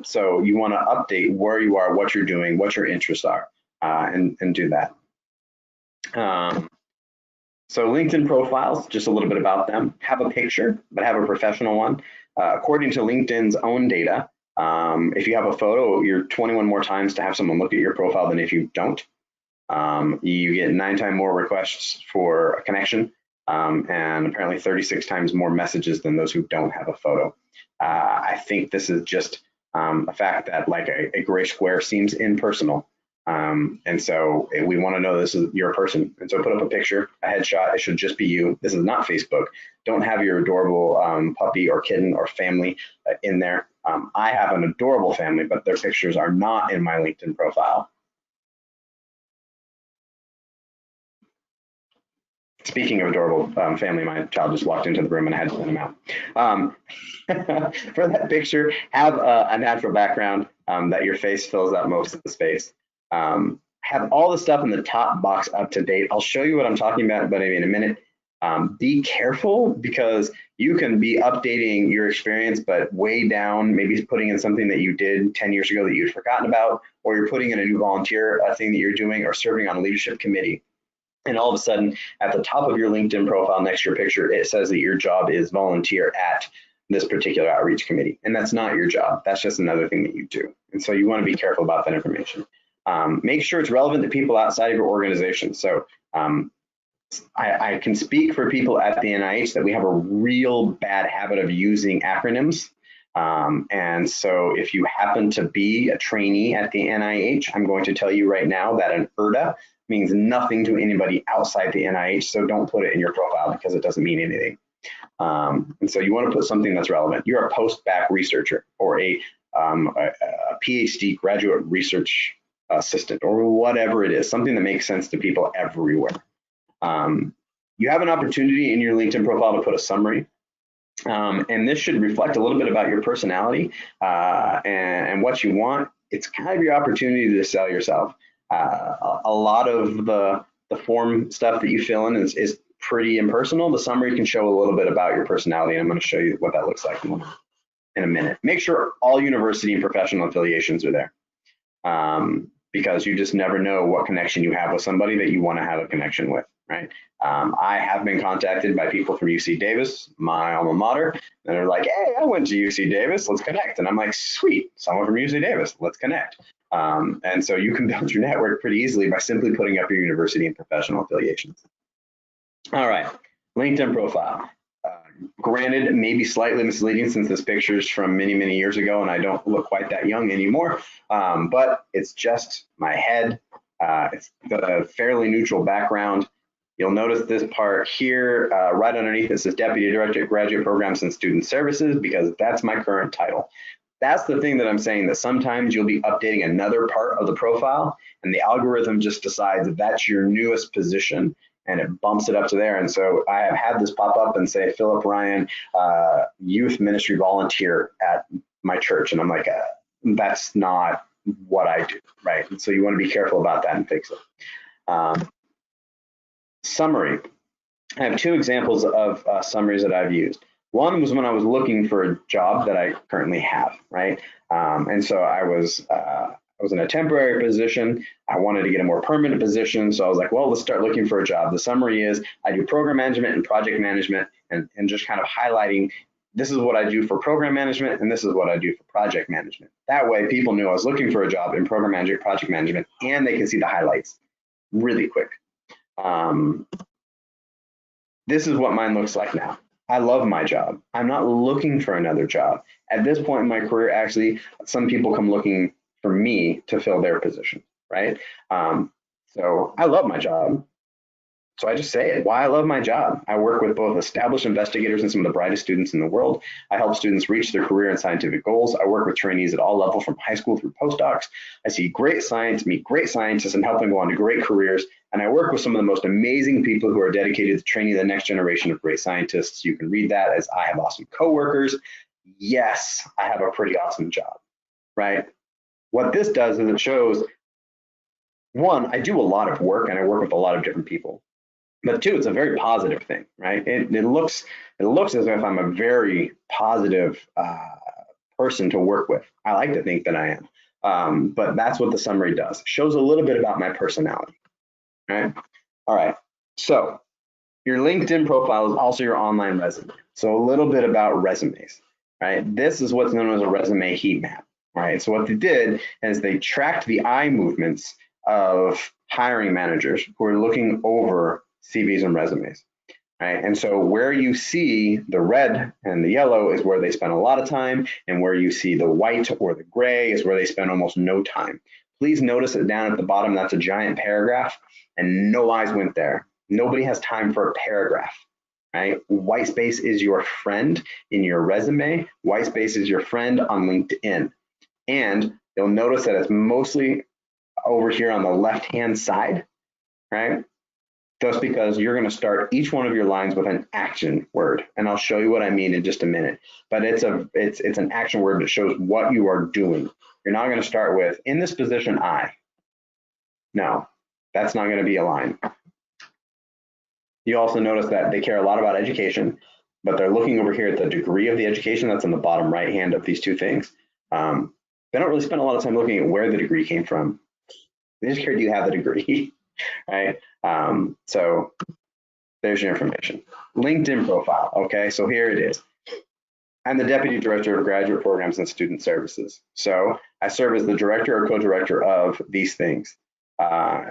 So you want to update where you are, what you're doing, what your interests are, and do that. So LinkedIn profiles, just a little bit about them. Have a picture, but have a professional one. According to LinkedIn's own data, if you have a photo, you're 21 more times to have someone look at your profile than if you don't. You get 9 times more requests for a connection, and apparently 36 times more messages than those who don't have a photo. I think this is just a fact that like a gray square seems impersonal. And so we want to know this is your person. And so put up a picture, a headshot. It should just be you. This is not Facebook. Don't have your adorable puppy or kitten or family in there. I have an adorable family, but their pictures are not in my LinkedIn profile. Speaking of adorable family, my child just walked into the room and I had to send him out. For that picture, have a natural background that your face fills up most of the space. Have all the stuff in the top box up to date. I'll show you what I'm talking about, but maybe in a minute. Be careful because you can be updating your experience, but way down, maybe putting in something that you did 10 years ago that you'd forgotten about, or you're putting in a new volunteer thing that you're doing, or serving on a leadership committee. And all of a sudden, at the top of your LinkedIn profile next to your picture, it says that your job is volunteer at this particular outreach committee. And that's not your job. That's just another thing that you do. And so you want to be careful about that information. Make sure it's relevant to people outside of your organization. So I can speak for people at the NIH that we have a real bad habit of using acronyms. And so if you happen to be a trainee at the NIH, I'm going to tell you right now that an IRDA means nothing to anybody outside the NIH, so don't put it in your profile because it doesn't mean anything. And so you want to put something that's relevant. You're a post-bac researcher or a PhD graduate research assistant or whatever it is, something that makes sense to people everywhere. You have an opportunity in your LinkedIn profile to put a summary. And this should reflect a little bit about your personality and what you want. It's kind of your opportunity to sell yourself. A lot of the form stuff that you fill in is pretty impersonal. The summary can show a little bit about your personality, and I'm going to show you what that looks like in a minute. Make sure all university and professional affiliations are there, because you just never know what connection you have with somebody that you want to have a connection with, right? I have been contacted by people from UC Davis, my alma mater, and they're like, hey, I went to UC Davis, let's connect. And I'm like, sweet, someone from UC Davis, let's connect. And so you can build your network pretty easily by simply putting up your university and professional affiliations. All right, LinkedIn profile. Granted, maybe slightly misleading since this picture is from many, many years ago and I don't look quite that young anymore, but it's just my head. It's got a fairly neutral background. You'll notice this part here, right underneath it says Deputy Director of Graduate Programs and Student Services, because that's my current title. That's the thing that I'm saying, that sometimes you'll be updating another part of the profile and the algorithm just decides that that's your newest position and it bumps it up to there. And so I have had this pop up and say, Philip Ryan, youth ministry volunteer at my church. And I'm like, that's not what I do, right? And so you want to be careful about that and fix it. Summary. I have 2 examples of summaries that I've used. One was when I was looking for a job that I currently have, right? And so I was in a temporary position. I wanted to get a more permanent position. So I was like, well, let's start looking for a job. The summary is I do program management and project management, and just kind of highlighting this is what I do for program management and this is what I do for project management. That way people knew I was looking for a job in program management, project management, and they can see the highlights really quick. This is what mine looks like now. I love my job. I'm not looking for another job. At this point in my career, actually, some people come looking for me to fill their position, right? So I love my job. So I just say it, why I love my job. I work with both established investigators and some of the brightest students in the world. I help students reach their career and scientific goals. I work with trainees at all levels from high school through postdocs. I see great science, meet great scientists, and help them go on to great careers. And I work with some of the most amazing people who are dedicated to training the next generation of great scientists. You can read that as I have awesome coworkers. Yes, I have a pretty awesome job, right? What this does is it shows, one, I do a lot of work and I work with a lot of different people. But 2, it's a very positive thing, right? It looks as if I'm a very positive person to work with. I like to think that I am, but that's what the summary does. It shows a little bit about my personality, right? All right, so your LinkedIn profile is also your online resume. So a little bit about resumes, right? This is what's known as a resume heat map, right? So what they did is they tracked the eye movements of hiring managers who are looking over CVs and resumes, right? And so where you see the red and the yellow is where they spend a lot of time, and where you see the white or the gray is where they spend almost no time. Please notice that down at the bottom, that's a giant paragraph, and no eyes went there. Nobody has time for a paragraph, right? White space is your friend in your resume. White space is your friend on LinkedIn. And you'll notice that it's mostly over here on the left-hand side, right? Just because you're going to start each one of your lines with an action word. And I'll show you what I mean in just a minute. But it's an action word that shows what you are doing. You're not going to start with, in this position, I. No, that's not going to be a line. You also notice that they care a lot about education, but they're looking over here at the degree of the education that's on the bottom right hand of these two things. They don't really spend a lot of time looking at where the degree came from. They just care, do you have the degree, right? So there's your information. LinkedIn profile, okay, so here it is. I'm the Deputy Director of Graduate Programs and Student Services. So I serve as the director or co-director of these things.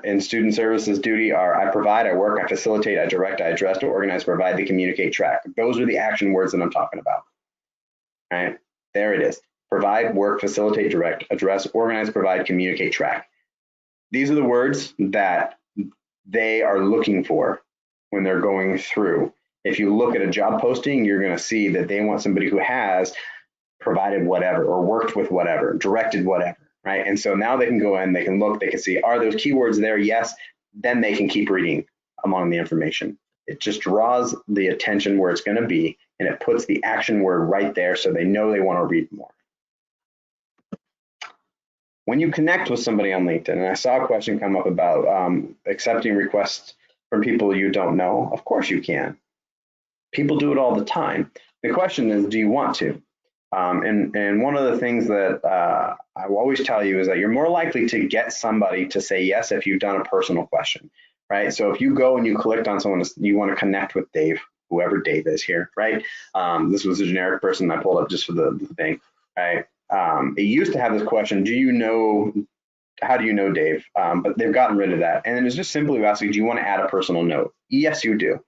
In student services duty are I provide, I work, I facilitate, I direct, I address, to organize, provide, to communicate, track. Those are the action words that I'm talking about. All right, there it is. Provide, work, facilitate, direct, address, organize, provide, communicate, track. These are the words that they are looking for when they're going through. If you look at a job posting, you're going to see that they want somebody who has provided whatever, or worked with whatever, directed whatever, right? And so now they can go in, they can look, they can see, are those keywords there? Yes. Then they can keep reading along the information. It just draws the attention where it's going to be, and it puts the action word right there so they know they want to read more. When you connect with somebody on LinkedIn, and I saw a question come up about accepting requests from people you don't know, of course you can. People do it all the time. The question is, do you want to? And one of the things that I will always tell you is that you're more likely to get somebody to say yes if you've done a personal question, right? So if you go and you clicked on someone, you want to connect with Dave, whoever Dave is here, right? This was a generic person I pulled up just for the thing, right? It used to have this question, do you know, how do you know Dave? But they've gotten rid of that. And it's just simply asking, do you want to add a personal note? Yes, you do.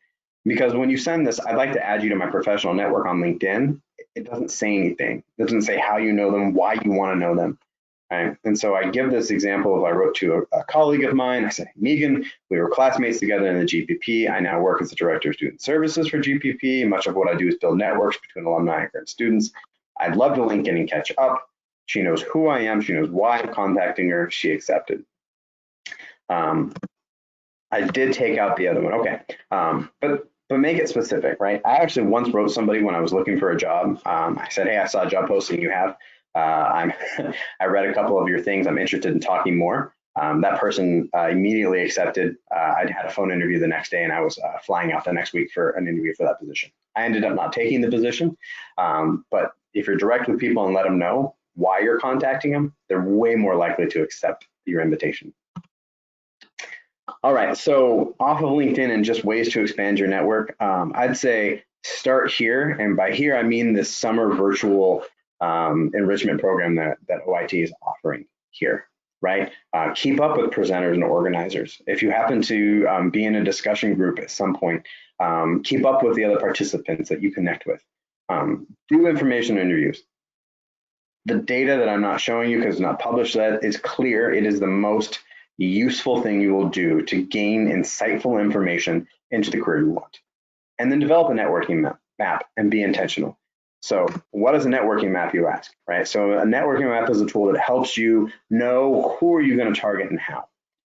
Because when you send this, I'd like to add you to my professional network on LinkedIn. It doesn't say anything. It doesn't say how you know them, why you want to know them. Right? And so I give this example of I wrote to a colleague of mine. I said, Megan, we were classmates together in the GPP. I now work as the Director of Student Services for GPP. Much of what I do is build networks between alumni and current students. I'd love to link in and catch up. She knows who I am. She knows why I'm contacting her. She accepted. I did take out the other one. Okay. But make it specific, right? I actually once wrote somebody when I was looking for a job. I said, hey, I saw a job posting you have. I read a couple of your things. I'm interested in talking more. That person immediately accepted. I'd had a phone interview the next day, and I was flying out the next week for an interview for that position. I ended up not taking the position. But if you're direct with people and let them know why you're contacting them, they're way more likely to accept your invitation. All right, so off of LinkedIn and just ways to expand your network, I'd say start here. And by here, I mean this summer virtual enrichment program that OIT is offering here, right? Keep up with presenters and organizers. If you happen to be in a discussion group at some point, keep up with the other participants that you connect with. Do information interviews. The data that I'm not showing you because it's not published yet is clear. It is the most useful thing you will do to gain insightful information into the career you want. And then develop a networking map and be intentional. So what is a networking map, you ask, right? So a networking map is a tool that helps you know who are you going to target and how,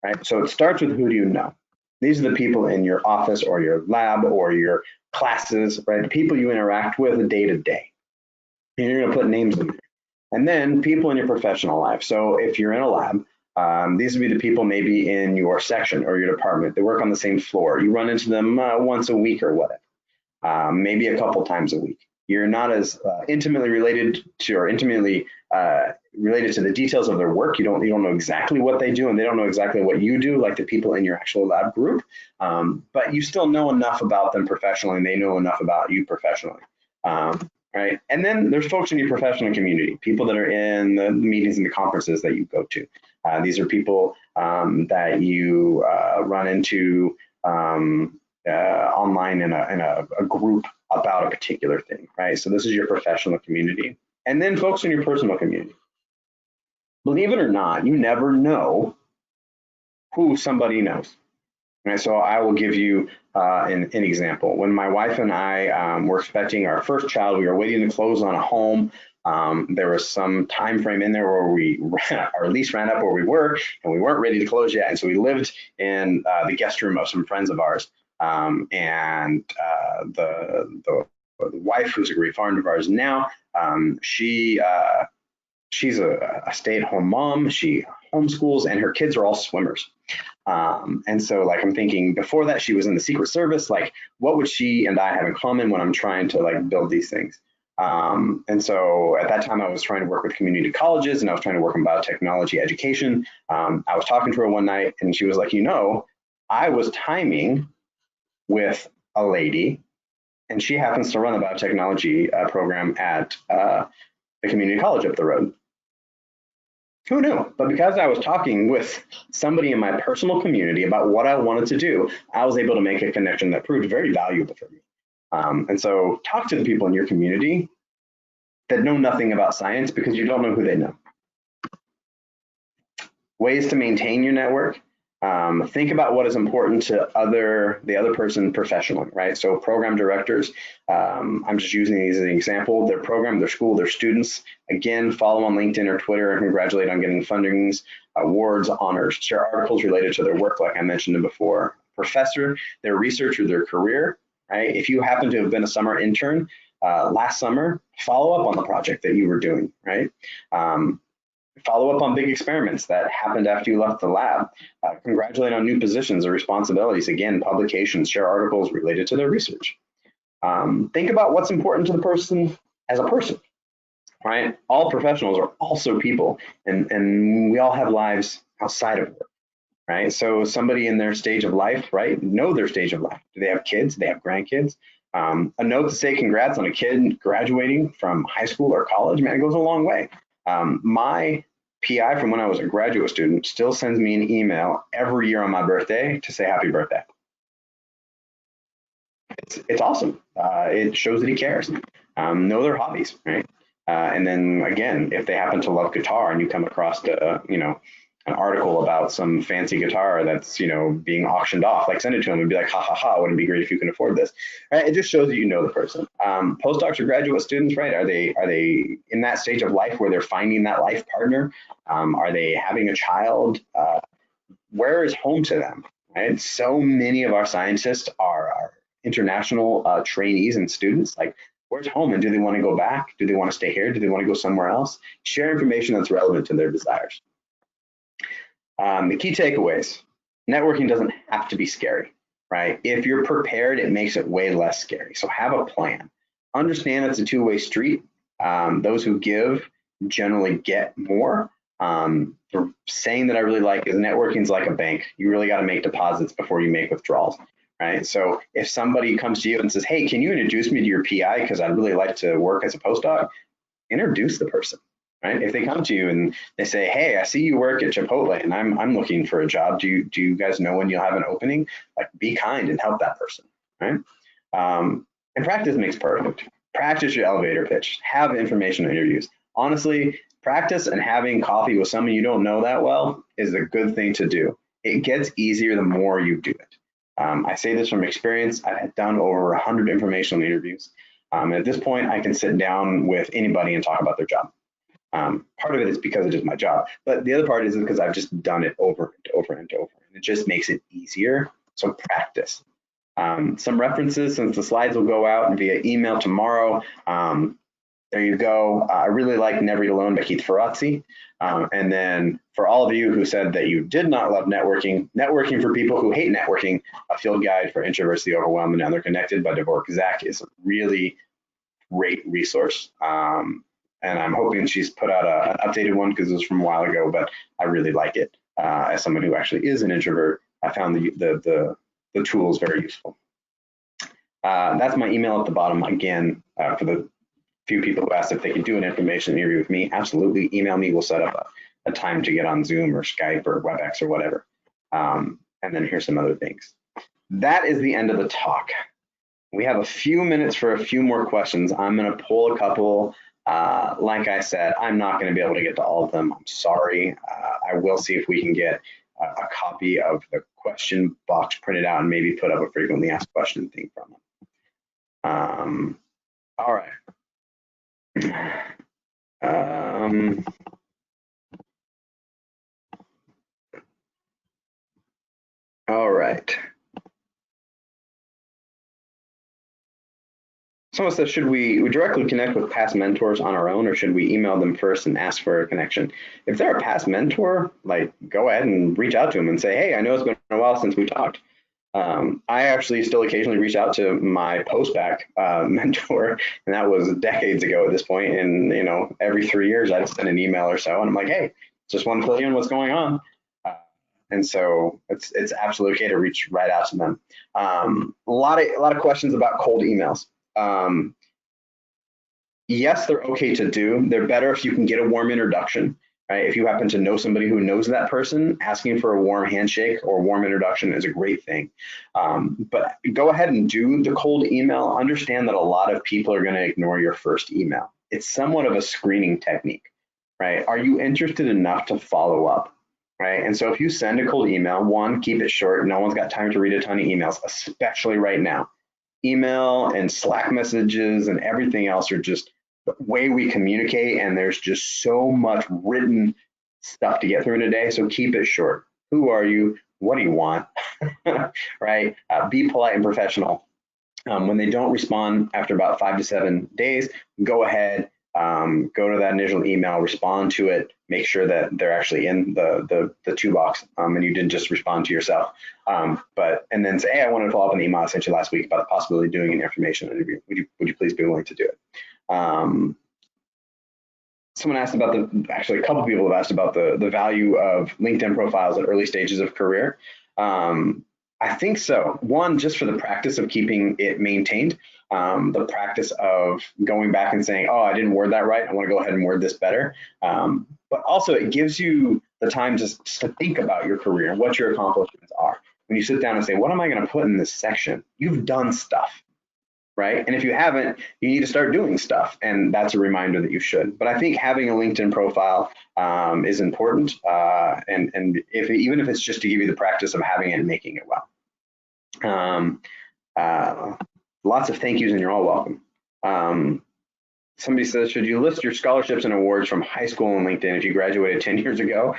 right? So it starts with who do you know? These are the people in your office or your lab or your classes, right? The people you interact with day to day. And you're going to put names in there. And then people in your professional life. So if you're in a lab, these would be the people maybe in your section or your department. They work on the same floor. You run into them once a week or whatever, maybe a couple times a week. You're not as intimately related to or intimately related to the details of their work. You don't know exactly what they do, and they don't know exactly what you do, like the people in your actual lab group. But you still know enough about them professionally, and they know enough about you professionally. Right. And then there's folks in your professional community, people that are in the meetings and the conferences that you go to. These are people that you run into online in a group about a particular thing, right? So this is your professional community. And then folks in your personal community. Believe it or not, you never know who somebody knows. Right, so I will give you an example. When my wife and I were expecting our first child, we were waiting to close on a home. There was some time frame in there where our lease ran up where we were, and we weren't ready to close yet. And so we lived in the guest room of some friends of ours. And the wife, who's a great friend of ours now, she's a stay-at-home mom. She homeschools, and her kids are all swimmers. And so like I'm thinking before that she was in the Secret Service, like what would she and I have in common when I'm trying to like build these things? And so at that time I was trying to work with community colleges, and I was trying to work in biotechnology education. I was talking to her one night, and she was like, I was timing with a lady, and she happens to run the biotechnology program at the community college up the road. Who knew? But because I was talking with somebody in my personal community about what I wanted to do, I was able to make a connection that proved very valuable for me. And so talk to the people in your community that know nothing about science, because you don't know who they know. Ways to maintain your network. Think about what is important to the other person professionally, right? So program directors, I'm just using these as an example, their program, their school, their students. Again, follow on LinkedIn or Twitter and congratulate on getting fundings, awards, honors, share articles related to their work, like I mentioned before. Professor, their research or their career, right? If you happen to have been a summer intern last summer, follow up on the project that you were doing, right? Follow up on big experiments that happened after you left the lab. Congratulate on new positions or responsibilities. Again, publications, share articles related to their research. Think about what's important to the person as a person, right? All professionals are also people, and we all have lives outside of work, right? So somebody in their stage of life, right? Know their stage of life. Do they have kids? Do they have grandkids? A note to say congrats on a kid graduating from high school or college, man, it goes a long way. My PI from when I was a graduate student still sends me an email every year on my birthday to say happy birthday. It's awesome. It shows that he cares. Know their hobbies, right? And then again, if they happen to love guitar and you come across an article about some fancy guitar that's being auctioned off, like send it to them and be like, ha ha ha, wouldn't it be great if you can afford this? Right? It just shows that you know the person. Postdocs or graduate students, right? Are they in that stage of life where they're finding that life partner? Are they having a child? Where is home to them? Right? So many of our scientists are international trainees and students. Like, where's home, and do they want to go back? Do they want to stay here? Do they want to go somewhere else? Share information that's relevant to their desires. The key takeaways: networking doesn't have to be scary, right? If you're prepared, it makes it way less scary. So have a plan. Understand it's a two-way street. Those who give generally get more. The saying that I really like is networking is like a bank. You really got to make deposits before you make withdrawals, right? So if somebody comes to you and says, hey, can you introduce me to your PI because I'd really like to work as a postdoc? Introduce the person. Right? If they come to you and they say, hey, I see you work at Chipotle and I'm looking for a job. Do you guys know when you'll have an opening? Like, be kind and help that person, right? And practice makes perfect. Practice your elevator pitch. Have information interviews. Honestly, practice and having coffee with someone you don't know that well is a good thing to do. It gets easier the more you do it. I say this from experience. I've done over 100 informational interviews. And at this point, I can sit down with anybody and talk about their job. Part of it is because it is my job, but the other part is because I've just done it over and over and over, and it just makes it easier. So practice. Some references, since the slides will go out via email tomorrow. There you go. I really like Never Eat Alone by Keith Ferrazzi. And then for all of you who said that you did not love networking, Networking for People Who Hate Networking, a field guide for introverts, the overwhelmed, and now they're connected by Dvorak Zak is really great resource. And I'm hoping she's put out an updated one because it was from a while ago, but I really like it. As someone who actually is an introvert, I found the tools very useful. That's my email at the bottom. Again, for the few people who asked if they could do an information interview with me, absolutely email me. We'll set up a time to get on Zoom or Skype or WebEx or whatever. And then here's some other things. That is the end of the talk. We have a few minutes for a few more questions. I'm going to pull a couple. Like I said, I'm not going to be able to get to all of them. I'm sorry. I will see if we can get a copy of the question box printed out and maybe put up a frequently asked question thing from them. All right. All right. Someone says, should we directly connect with past mentors on our own, or should we email them first and ask for a connection? If they're a past mentor, like, go ahead and reach out to them and say, hey, I know it's been a while since we talked. I actually still occasionally reach out to my post-bac mentor, and that was decades ago at this point. And you know, every 3 years I'd send an email or so, and I'm like, hey, just want to fill you in what's going on. And so it's absolutely okay to reach right out to them. A lot of questions about cold emails. Yes, they're okay to do. They're better if you can get a warm introduction. Right? If you happen to know somebody who knows that person, asking for a warm handshake or warm introduction is a great thing. But go ahead and do the cold email. Understand that a lot of people are going to ignore your first email. It's somewhat of a screening technique, right? Are you interested enough to follow up, right? And so if you send a cold email, one, keep it short. No one's got time to read a ton of emails, especially right now. Email and Slack messages and everything else are just the way we communicate, and there's just so much written stuff to get through in a day. So keep it short. Who are you? What do you want? Right? Be polite and professional. When they don't respond after about 5 to 7 days, go ahead, go to that initial email, respond to it, make sure that they're actually in the toolbox, and you didn't just respond to yourself. And then say, hey, I wanted to follow up on the email I sent you last week about the possibility of doing an information interview. Would you please be willing to do it? Someone asked about actually a couple of people have asked about the value of LinkedIn profiles at early stages of career. I think so. One, just for the practice of keeping it maintained, the practice of going back and saying, oh, I didn't word that right. I want to go ahead and word this better. But also it gives you the time just to think about your career and what your accomplishments are. When you sit down and say, what am I going to put in this section? You've done stuff. Right? And if you haven't, you need to start doing stuff. And that's a reminder that you should. But I think having a LinkedIn profile is important. And even if it's just to give you the practice of having it and making it well. Lots of thank yous and you're all welcome. Somebody says, should you list your scholarships and awards from high school on LinkedIn if you graduated 10 years ago?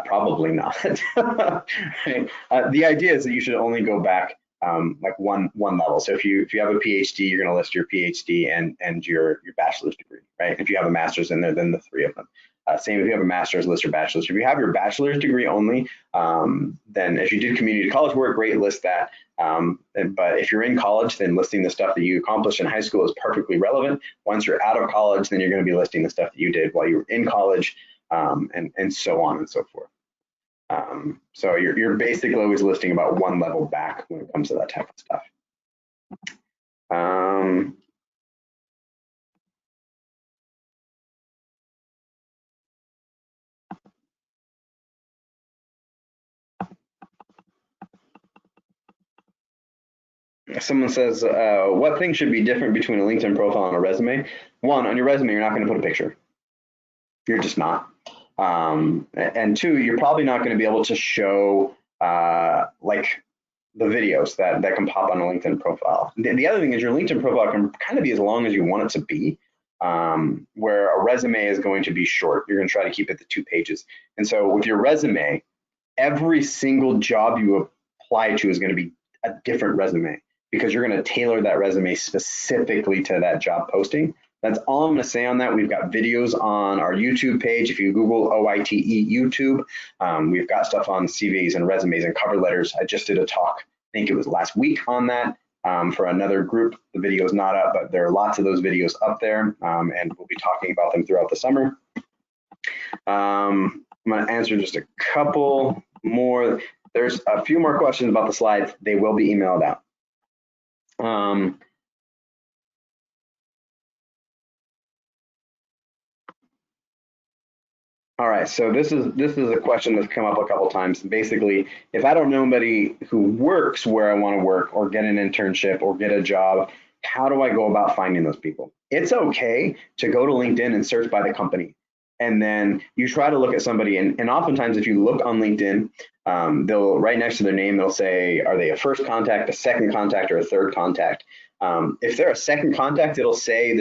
Probably not. Right? The idea is that you should only go back like one level. So if you have a PhD, you're going to list your PhD and your bachelor's degree, right? If you have a master's in there, then the three of them. Same if you have a master's, list your bachelor's. If you have your bachelor's degree only, then if you did community college work, great, list that. But if you're in college, then listing the stuff that you accomplished in high school is perfectly relevant. Once you're out of college, then you're going to be listing the stuff that you did while you were in college, and so on and so forth. So you're basically always listing about one level back when it comes to that type of stuff. Someone says, what things should be different between a LinkedIn profile and a resume? One, on your resume, you're not going to put a picture. You're just not. And two, you're probably not going to be able to show like the videos that can pop on a LinkedIn profile. The other thing is your LinkedIn profile can kind of be as long as you want it to be, where a resume is going to be short. You're going to try to keep it to 2 pages. And so with your resume, every single job you apply to is going to be a different resume because you're going to tailor that resume specifically to that job posting. That's all I'm going to say on that. We've got videos on our YouTube page. If you Google OITE YouTube, we've got stuff on CVs and resumes and cover letters. I just did a talk, I think it was last week on that. for another group. The video is not up, but there are lots of those videos up there, and we'll be talking about them throughout the summer. I'm going to answer just a couple more. There's a few more questions about the slides. They will be emailed out. All right, so this is a question that's come up a couple times. Basically, if I don't know anybody who works where I want to work or get an internship or get a job, how do I go about finding those people? It's okay to go to LinkedIn and search by the company. And then you try to look at somebody, and oftentimes if you look on LinkedIn, they'll right next to their name, they'll say, are they a first contact, a second contact, or a third contact? If they're a second contact, it'll say,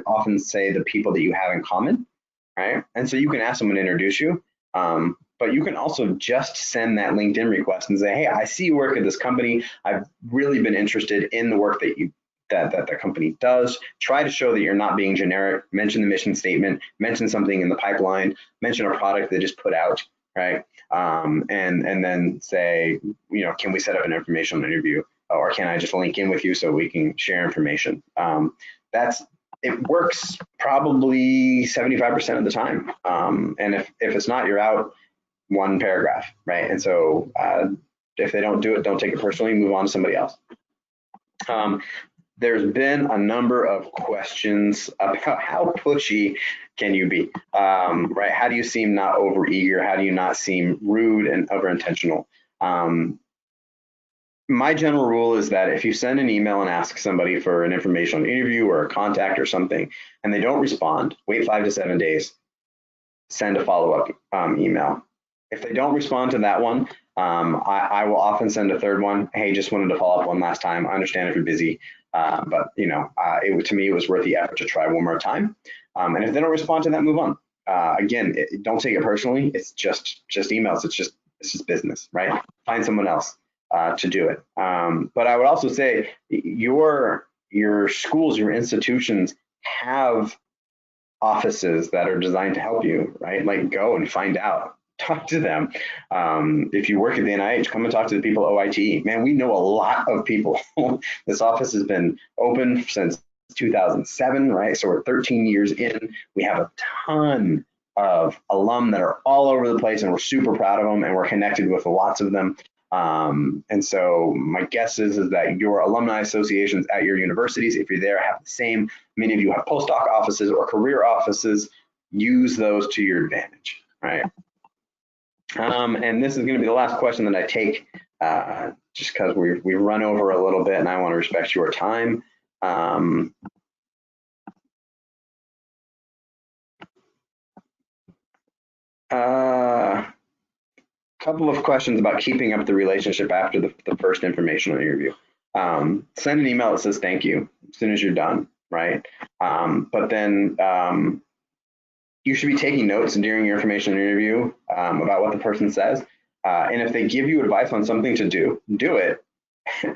often say the people that you have in common. Right? And so you can ask someone to introduce you, but you can also just send that LinkedIn request and say, hey, I see you work at this company. I've really been interested in the work that the company does. Try to show that you're not being generic. Mention the mission statement, mention something in the pipeline, mention a product they just put out, right? And then say, can we set up an informational interview, or can I just link in with you so we can share information? It works probably 75% of the time. And if it's not, you're out one paragraph, right? And so if they don't do it, don't take it personally, move on to somebody else. There's been a number of questions about how pushy can you be, right? How do you seem not overeager? How do you not seem rude and over-intentional? My general rule is that if you send an email and ask somebody for an informational interview or a contact or something, and they don't respond, wait 5 to 7 days, send a follow-up email. If they don't respond to that one, I will often send a third one. Hey, just wanted to follow up one last time. I understand if you're busy, but to me, it was worth the effort to try one more time. And if they don't respond to that, move on. Again, don't take it personally. It's just emails. It's just business, right? Find someone else to do it. But I would also say your schools, your institutions have offices that are designed to help you, right? Like go and find out, talk to them. If you work at the NIH, come and talk to the people at OIT. Man, we know a lot of people. This office has been open since 2007, right? So we're 13 years in. We have a ton of alum that are all over the place, and we're super proud of them, and we're connected with lots of them. And so my guess is that your alumni associations at your universities, if you're there, have the same. Many of you have postdoc offices or career offices. Use those to your advantage, right? And this is going to be the last question that I take, just because we've run over a little bit, and I want to respect your time. Couple of questions about keeping up the relationship after the first informational interview. Send an email that says thank you as soon as you're done, right? But then you should be taking notes during your information interview about what the person says. And if they give you advice on something to do it,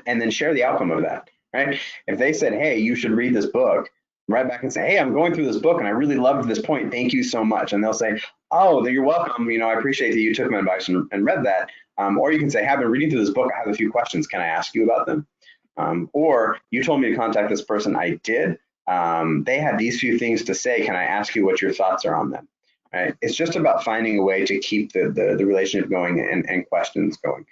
and then share the outcome of that, right? If they said, hey, you should read this book, write back and say, hey, I'm going through this book and I really loved this point. Thank you so much. And they'll say, oh, you're welcome. I appreciate that you took my advice and read that. Or you can say, hey, I've been reading through this book. I have a few questions. Can I ask you about them? Or you told me to contact this person. I did. They had these few things to say. Can I ask you what your thoughts are on them? Right? It's just about finding a way to keep the relationship going and questions going.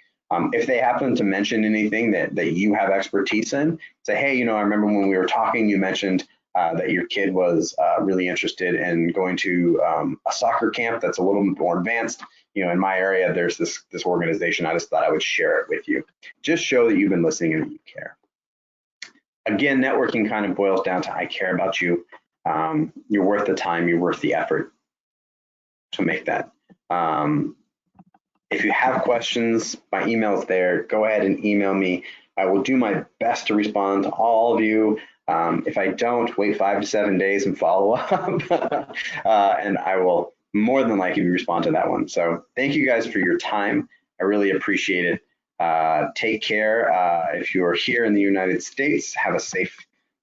If they happen to mention anything that you have expertise in, say, hey, I remember when we were talking, you mentioned that your kid was really interested in going to a soccer camp that's a little more advanced. In my area, there's this organization. I just thought I would share it with you. Just show that you've been listening and that you care. Again, networking kind of boils down to I care about you. You're worth the time. You're worth the effort to make that. If you have questions, my email is there. Go ahead and email me. I will do my best to respond to all of you. If I don't, wait 5 to 7 days and follow up. And I will more than likely respond to that one. So thank you guys for your time. I really appreciate it. Take care. If you are here in the United States, have a safe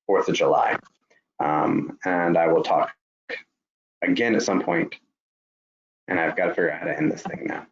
4th of July. And I will talk again at some point. And I've got to figure out how to end this thing now.